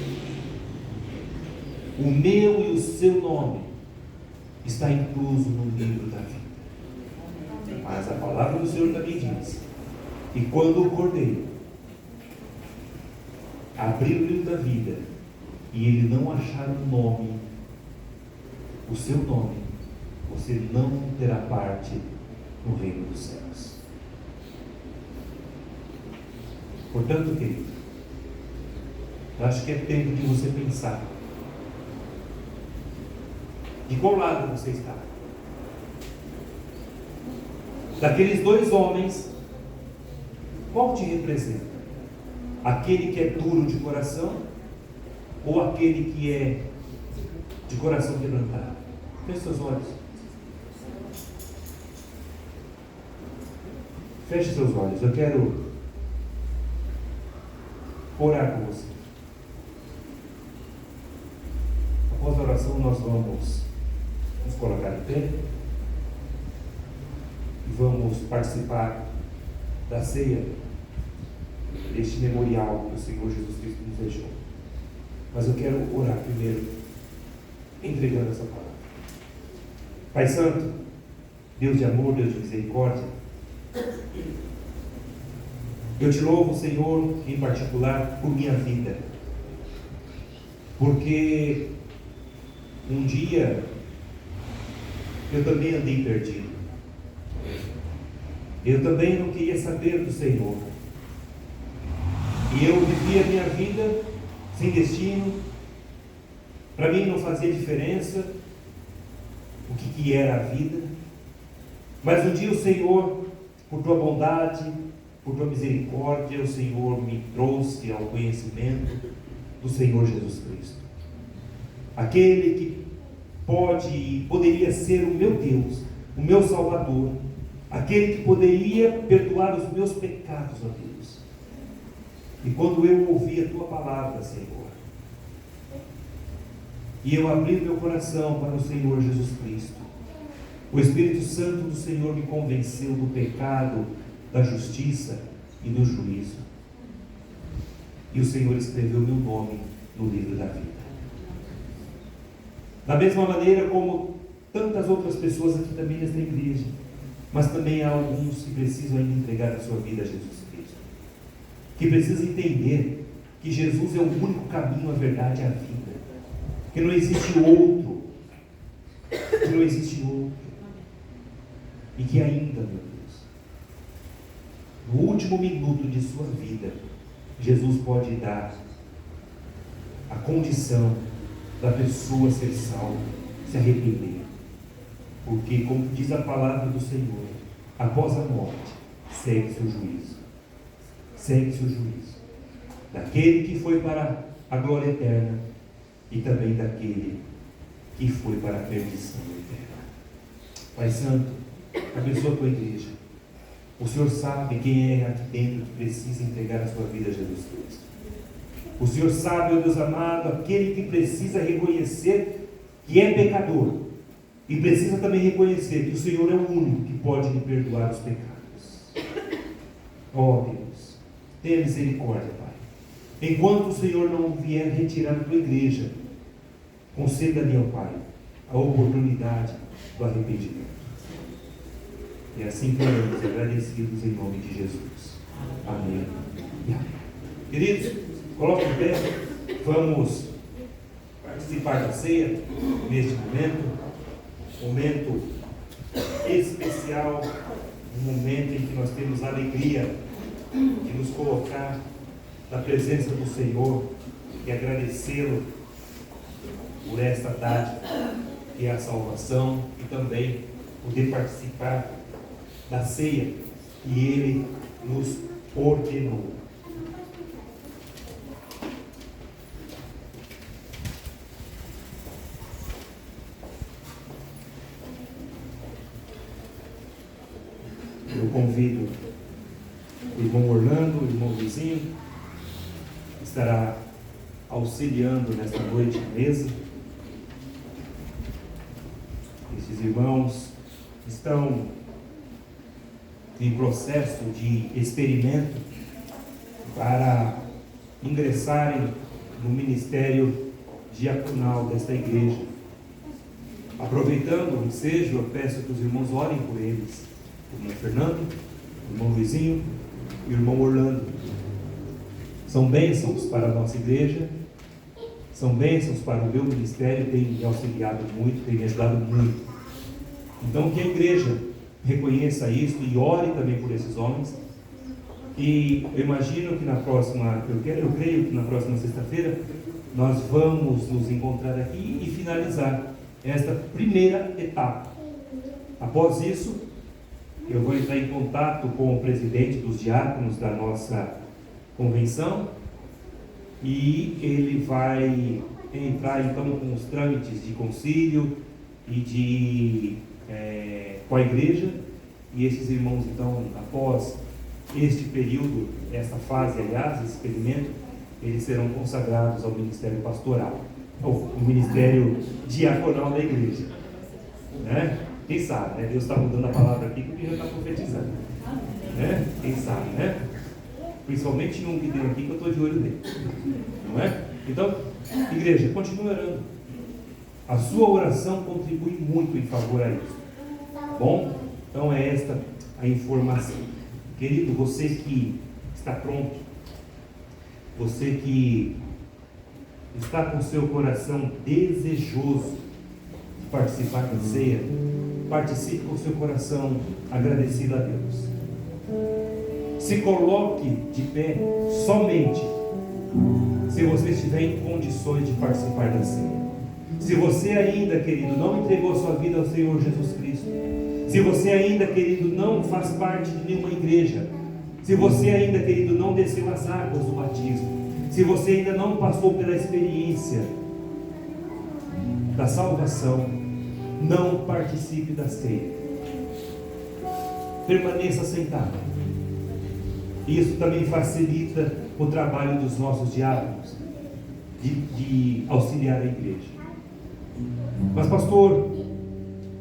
O meu e o seu nome está incluso no livro da vida. Mas a palavra do Senhor também diz que quando o Cordeiro abrir o livro da vida e ele não achar o nome, o seu nome, você não terá parte no reino dos céus. Portanto, querido, eu acho que é tempo de você pensar de qual lado você está. Daqueles dois homens, qual te representa? Aquele que é duro de coração ou aquele que é de coração quebrantado? Feche seus olhos. Feche seus olhos. Eu quero orar com você. Após a oração, nós vamos nos colocar em pé e vamos participar da ceia, deste memorial que o Senhor Jesus Cristo nos deixou. Mas eu quero orar primeiro, entregando essa palavra. Pai Santo, Deus de amor, Deus de misericórdia, eu te louvo, Senhor, em particular por minha vida, porque um dia eu também andei perdido. Eu também não queria saber do Senhor. E eu vivia a minha vida sem destino. Para mim não fazia diferença o que era a vida. Mas um dia o Senhor, por tua bondade, por tua misericórdia, o Senhor me trouxe ao conhecimento do Senhor Jesus Cristo. Aquele que poderia ser o meu Deus, o meu Salvador, aquele que poderia perdoar os meus pecados, ó Deus. E quando eu ouvi a tua palavra, Senhor, e eu abri meu coração para o Senhor Jesus Cristo, o Espírito Santo do Senhor me convenceu do pecado, da justiça e do juízo. E o Senhor escreveu meu nome no livro da vida. Da mesma maneira como tantas outras pessoas aqui também nesta igreja, mas também há alguns que precisam ainda entregar a sua vida a Jesus Cristo, que precisam entender que Jesus é o único caminho, a verdade e a vida, que não existe outro, e que ainda, meu Deus, no último minuto de sua vida, Jesus pode dar a condição da pessoa ser salva, se arrepender, porque, como diz a palavra do Senhor, após a morte segue-se o juízo, daquele que foi para a glória eterna e também daquele que foi para a perdição eterna. Pai Santo, abençoa a tua igreja. O Senhor sabe quem é aqui dentro que precisa entregar a sua vida a Jesus Cristo. O Senhor sabe, ó Deus amado, aquele que precisa reconhecer que é pecador e precisa também reconhecer que o Senhor é o único que pode lhe perdoar os pecados. Ó Deus, tenha misericórdia, Pai. Enquanto o Senhor não vier retirar da tua igreja, conceda-lhe, ó Pai, a oportunidade do arrependimento. E assim oramos, agradecidos em nome de Jesus. Amém e amém. Queridos, coloque de pé, vamos participar da ceia neste momento especial, um momento em que nós temos a alegria de nos colocar na presença do Senhor e agradecê-lo por esta dádiva que é a salvação e também poder participar da ceia que Ele nos ordenou. Eu convido o irmão Orlando, o irmão Luizinho, que estará auxiliando nesta noite à mesa. Esses irmãos estão em processo de experimento para ingressarem no ministério diaconal desta igreja. Aproveitando o ensejo, eu peço que os irmãos orem por eles. O irmão Fernando, o irmão Luizinho e o irmão Orlando. São bênçãos para a nossa igreja, são bênçãos para o meu ministério, tem me auxiliado muito, tem me ajudado muito. Então que a igreja reconheça isso e ore também por esses homens. E eu imagino que eu creio que na próxima sexta-feira nós vamos nos encontrar aqui e finalizar esta primeira etapa. Após isso, eu vou entrar em contato com o presidente dos diáconos da nossa convenção e ele vai entrar então com os trâmites de concílio e com a igreja, e esses irmãos então, após este período, essa fase, aliás, esse experimento, eles serão consagrados ao ministério pastoral, ou o ministério diaconal da igreja, né? Quem sabe, né? Deus está mudando a palavra aqui porque já está profetizando, né? Quem sabe, né? Principalmente um que deu aqui que eu estou de olho nele, não é? Então, igreja, continue orando. A sua oração contribui muito em favor a isso. Bom, então é esta a informação. Querido, você que está pronto, você que está com seu coração desejoso de participar da ceia, participe com seu coração agradecido a Deus. Se coloque de pé somente se você estiver em condições de participar da ceia. Se você ainda, querido, não entregou sua vida ao Senhor Jesus Cristo, se você ainda, querido, não faz parte de nenhuma igreja, se você ainda, querido, não desceu as águas do batismo, se você ainda não passou pela experiência da salvação, não participe da ceia. Permaneça sentado. Isso também facilita o trabalho dos nossos diáconos de auxiliar a igreja. Mas, pastor,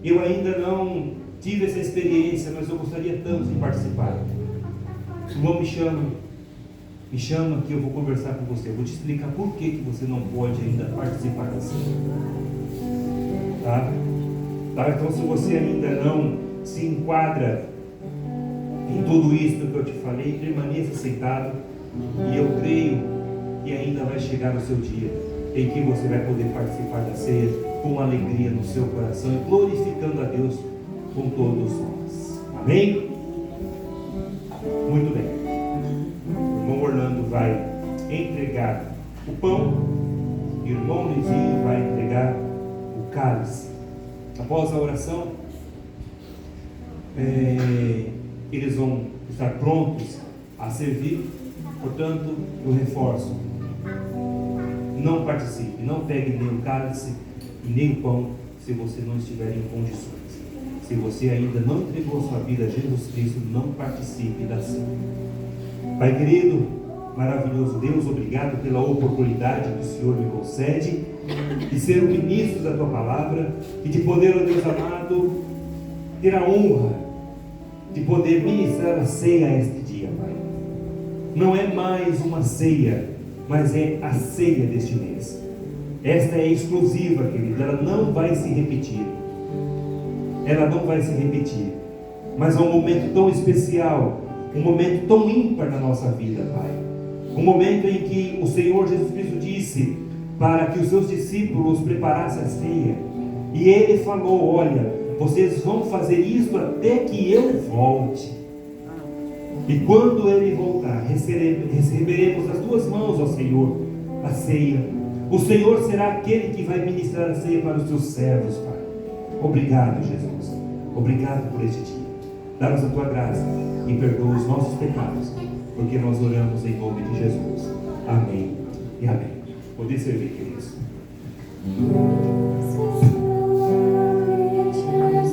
eu ainda não tive essa experiência, mas eu gostaria tanto de participar. O irmão me chama que eu vou conversar com você. Eu vou te explicar por que você não pode ainda participar da ceia. Tá? Então, se você ainda não se enquadra em tudo isso que eu te falei, permaneça sentado, e eu creio que ainda vai chegar o seu dia em que você vai poder participar da ceia com alegria no seu coração e glorificando a Deus com todos nós. Amém? Muito bem. O irmão Orlando vai entregar o pão e o irmão Luizinho vai entregar o cálice. Após a oração, eles vão estar prontos a servir. Portanto, eu reforço: não participe, não pegue nem o cálice e nem o pão se você não estiver em condições. Se você ainda não entregou sua vida a Jesus Cristo, não participe da ceia. Pai querido, Maravilhoso Deus, obrigado pela oportunidade que o Senhor me concede de ser o ministro da Tua Palavra e de poder, ó Deus amado, ter a honra de poder ministrar a ceia este dia, Pai. Não é mais uma ceia, mas é a ceia deste mês. Esta é exclusiva, querido, ela não vai se repetir. Ela não vai se repetir. Mas é um momento tão especial, um momento tão ímpar na nossa vida, Pai. Um momento em que o Senhor Jesus Cristo disse para que os seus discípulos preparassem a ceia. E Ele falou: olha, vocês vão fazer isso até que eu volte. E quando Ele voltar, receberemos das tuas mãos, ó Senhor, a ceia. O Senhor será aquele que vai ministrar a ceia para os teus servos, Pai. Obrigado, Jesus. Obrigado por este dia. Dá-nos a tua graça e perdoa os nossos pecados, porque nós oramos em nome de Jesus. Amém e amém. Poder servir, queridos.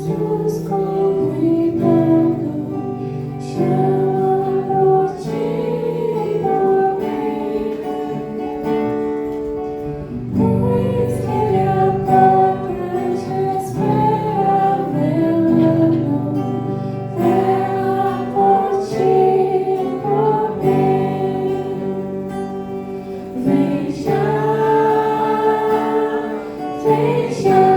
Jesus convidado, chama por ti, amém. Pois que Ele a porta te espera, velando, vela por ti, amém. Vem já, vem já.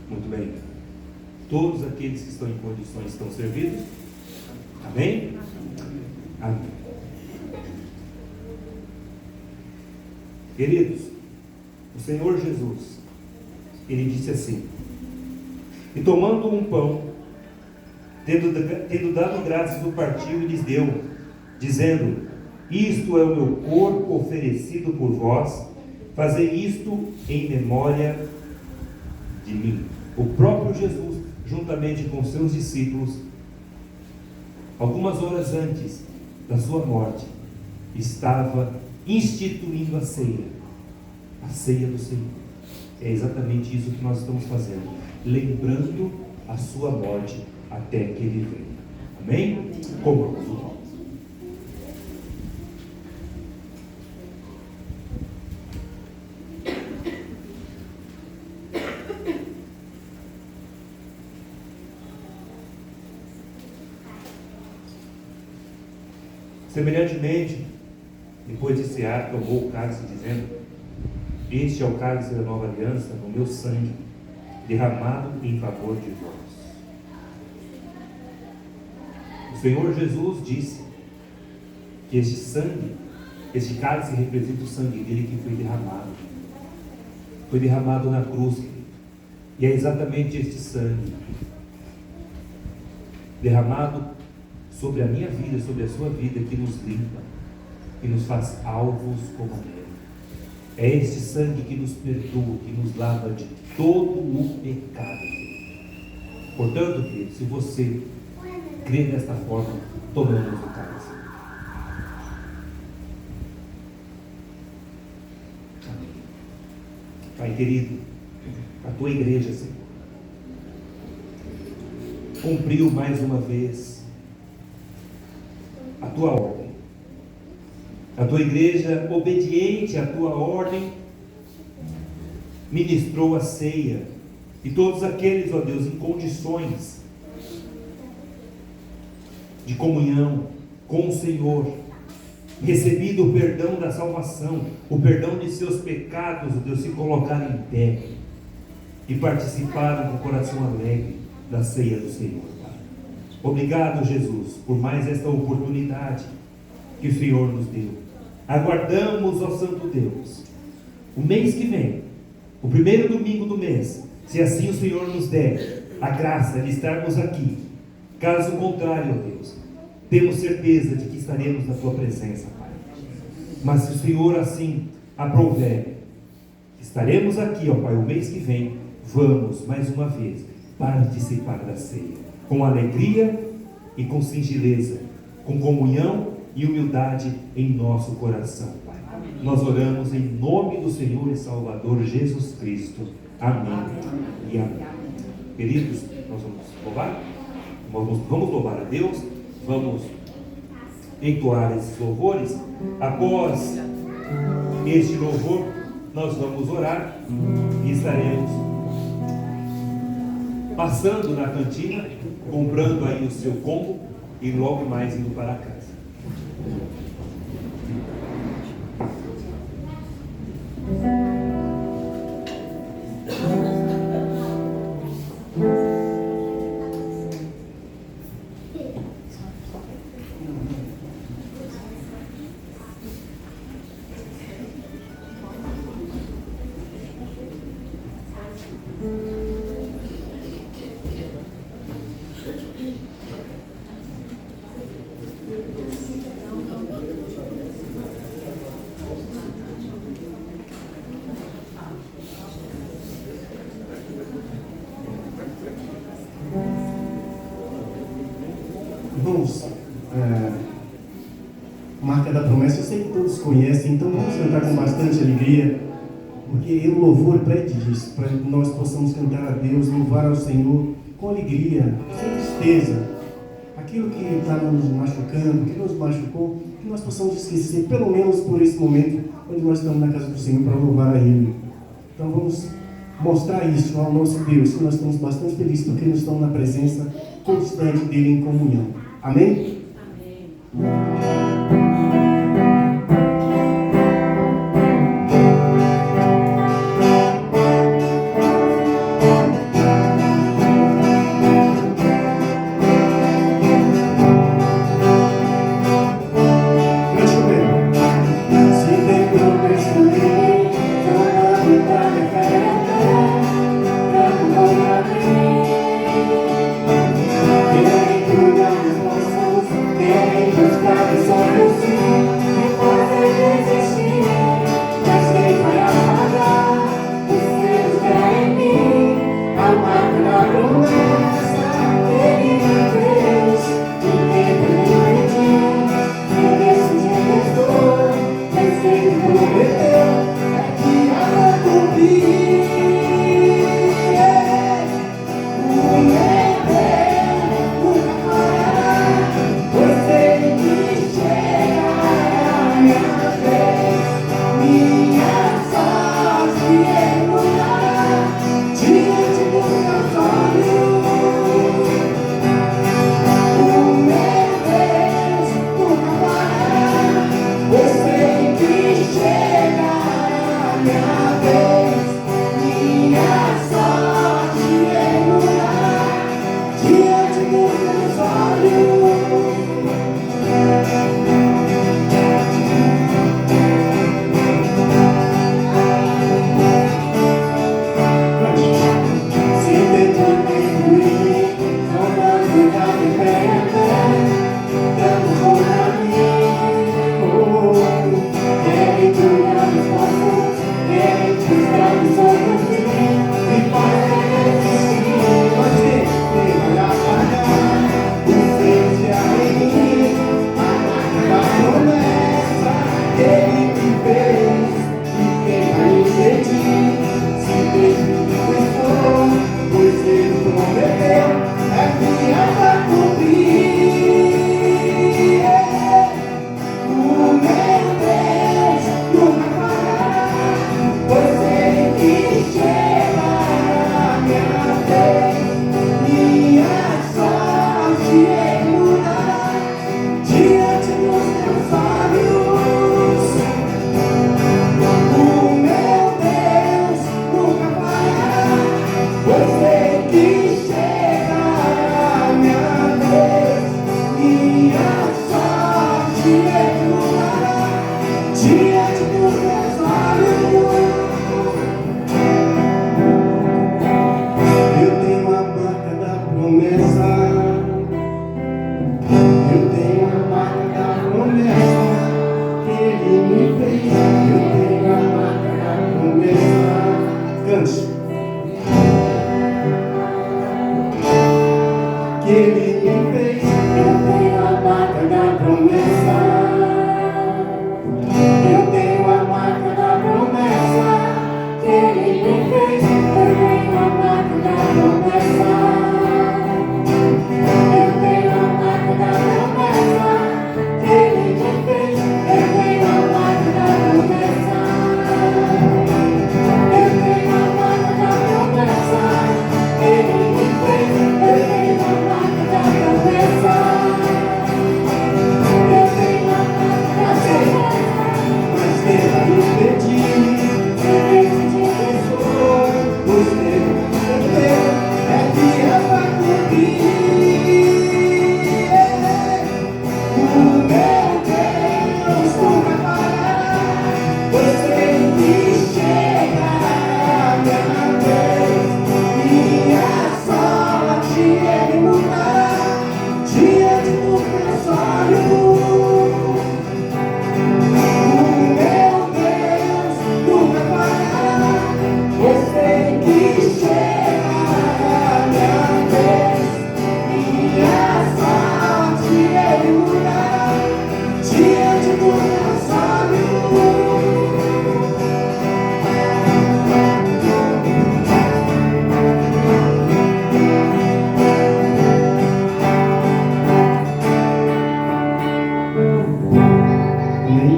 Muito bem. Todos aqueles que estão em condições estão servidos? Amém? Amém. Queridos, o Senhor Jesus, Ele disse assim: e tomando um pão, tendo dado graças, o partiu e lhes deu, dizendo: isto é o meu corpo oferecido por vós, fazei isto em memória de mim. O próprio Jesus, juntamente com seus discípulos, algumas horas antes da sua morte, estava instituindo a ceia do Senhor. É exatamente isso que nós estamos fazendo, lembrando a sua morte até que Ele venha. Amém? Comamos o pão. Semelhantemente, depois de cear, tomou o cálice, dizendo: este é o cálice da nova aliança, no meu sangue. derramado em favor de vós. O Senhor Jesus disse que este sangue, este cálice representa o sangue dele que foi derramado. Foi derramado na cruz, querido. E é exatamente este sangue derramado sobre a minha vida, sobre a sua vida, que nos limpa, que nos faz alvos como a neve. É este sangue que nos perdoa, que nos lava de todo o pecado. Portanto, querido, se você crê desta forma, tomamos o cálice. Amém. Pai querido, a tua igreja, Senhor, cumpriu mais uma vez a tua ordem. A tua igreja, obediente à tua ordem, ministrou a ceia. E todos aqueles, ó Deus, em condições de comunhão com o Senhor, recebido o perdão da salvação, o perdão de seus pecados, ó Deus, se colocaram em pé e participaram com o coração alegre da ceia do Senhor, Pai. Obrigado, Jesus, por mais esta oportunidade que o Senhor nos deu. Aguardamos, ó Santo Deus, o mês que vem, o primeiro domingo do mês, se assim o Senhor nos der a graça de estarmos aqui. Caso contrário, ó Deus, temos certeza de que estaremos na tua presença, Pai. Mas se o Senhor assim aprouver, estaremos aqui, ó Pai, o mês que vem. Vamos, mais uma vez, participar da ceia, com alegria e com singeleza, com comunhão e humildade em nosso coração, Pai. Nós oramos em nome do Senhor e Salvador Jesus Cristo. Amém e amém. Queridos, nós vamos louvar? Vamos louvar a Deus, vamos entoar esses louvores. Após este louvor, nós vamos orar e estaremos passando na cantina, comprando aí o seu combo e logo mais indo para casa. Irmãos, Marca da Promessa, eu sei que todos conhecem, então vamos cantar com bastante alegria, porque o louvor pede isso, para que nós possamos cantar a Deus, louvar ao Senhor com alegria, sem tristeza. Aquilo que está nos machucando, que nos machucou, que nós possamos esquecer, pelo menos por esse momento, onde nós estamos na casa do Senhor para louvar a Ele. Então vamos mostrar isso ao nosso Deus, que nós estamos bastante felizes, porque nós estamos na presença constante dEle em comunhão. Amém? It's Eu tenho a marca da promessa que Ele me fez. Eu tenho a marca da promessa. Cante. Que Ele me fez. Eu tenho a marca da promessa. Eu tenho a marca da promessa que Ele me fez. Eu tenho a marca da promessa. Eu tenho a marca da promessa que Ele me fez. Eu tenho a marca da promessa. Eu tenho a marca da promessa que Ele me fez. Eu tenho a marca da promessa. Eu tenho a marca da promessa. Mas ela nos pedir. Os teus é dia para cumprir. O meu Deus nunca parará. Você que chega a minha vez, minha sorte Ele mudará diante do meu sonho. O meu Deus nunca parará. Você que chega a minha vez, minha sorte Ele mudará diante do meu sonho. Amém.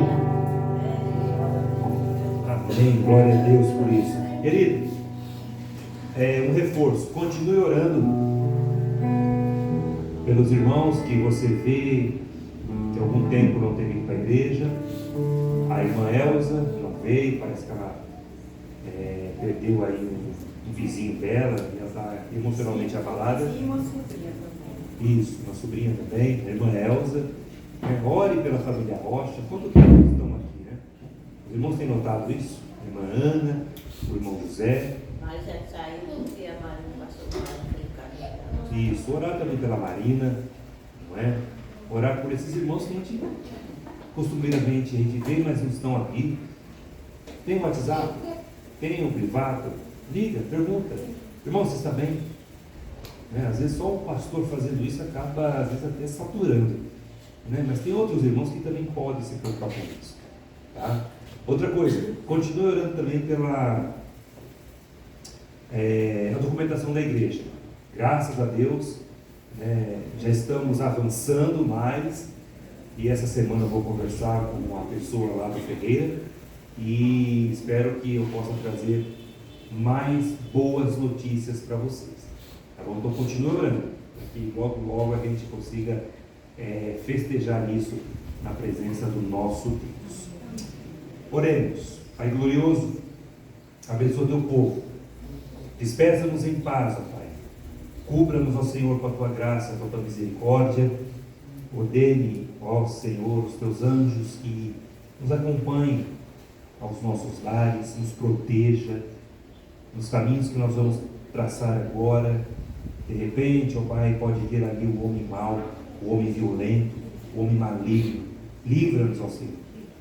Amém, glória a Deus por isso. Querido, um reforço, continue orando pelos irmãos que você vê que há algum tempo não teve ido para a igreja. A irmã Elza não veio, parece que ela perdeu aí um vizinho dela, e ela está emocionalmente abalada. E uma sobrinha também. Isso, uma sobrinha também, a irmã Elza. Ore pela família Rocha. Quanto tempo eles estão aqui, né? Os irmãos têm notado isso? A irmã Ana, o irmão José. Nós já saímos e a Marina passou por caminho. Isso, orar também pela Marina, não é? Orar por esses irmãos que a gente costumeiramente a gente vê, mas não estão aqui. Tem um WhatsApp? Tem um privado? Liga, pergunta. Irmão, você está bem? Às vezes só o pastor fazendo isso acaba, às vezes, até saturando. Mas tem outros irmãos que também podem se preocupar com isso. Tá? Outra coisa, continue orando também pela a documentação da igreja. Graças a Deus, já estamos avançando mais, e essa semana eu vou conversar com uma pessoa lá do Ferreira e espero que eu possa trazer mais boas notícias para vocês. Tá bom? Então continue orando, para que logo a gente consiga festejar isso na presença do nosso Deus. Oremos. Pai glorioso, abençoa teu povo, despeça-nos em paz, ó Pai, cubra-nos, ó Senhor, com a tua graça, com a tua misericórdia. Ordene, ó Senhor, os teus anjos que nos acompanhem aos nossos lares, nos proteja nos caminhos que nós vamos traçar agora. De repente, ó Pai, pode vir ali o homem mau, o homem violento, o homem maligno. Livra-nos, ó Senhor.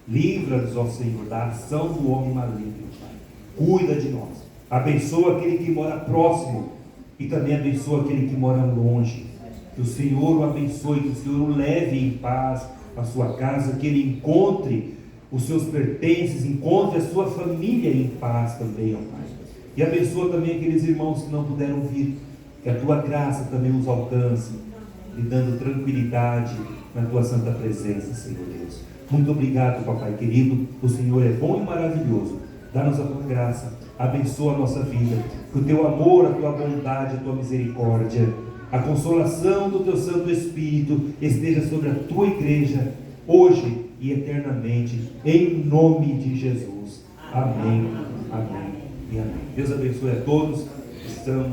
Livra-nos, ó Senhor, da ação do homem maligno, Pai. Cuida de nós. Abençoa aquele que mora próximo e também abençoa aquele que mora longe. Que o Senhor o abençoe, que o Senhor o leve em paz à sua casa, que ele encontre os seus pertences, encontre a sua família em paz também, ó Pai. E abençoa também aqueles irmãos que não puderam vir, que a tua graça também os alcance, lhe dando tranquilidade na tua santa presença, Senhor Deus. Muito obrigado, papai querido, o Senhor é bom e maravilhoso. Dá-nos a tua graça, abençoa a nossa vida, que o teu amor, a tua bondade, a tua misericórdia, a consolação do teu Santo Espírito esteja sobre a tua igreja, hoje e eternamente, em nome de Jesus. Amém, amém e amém. Deus abençoe a todos. Estamos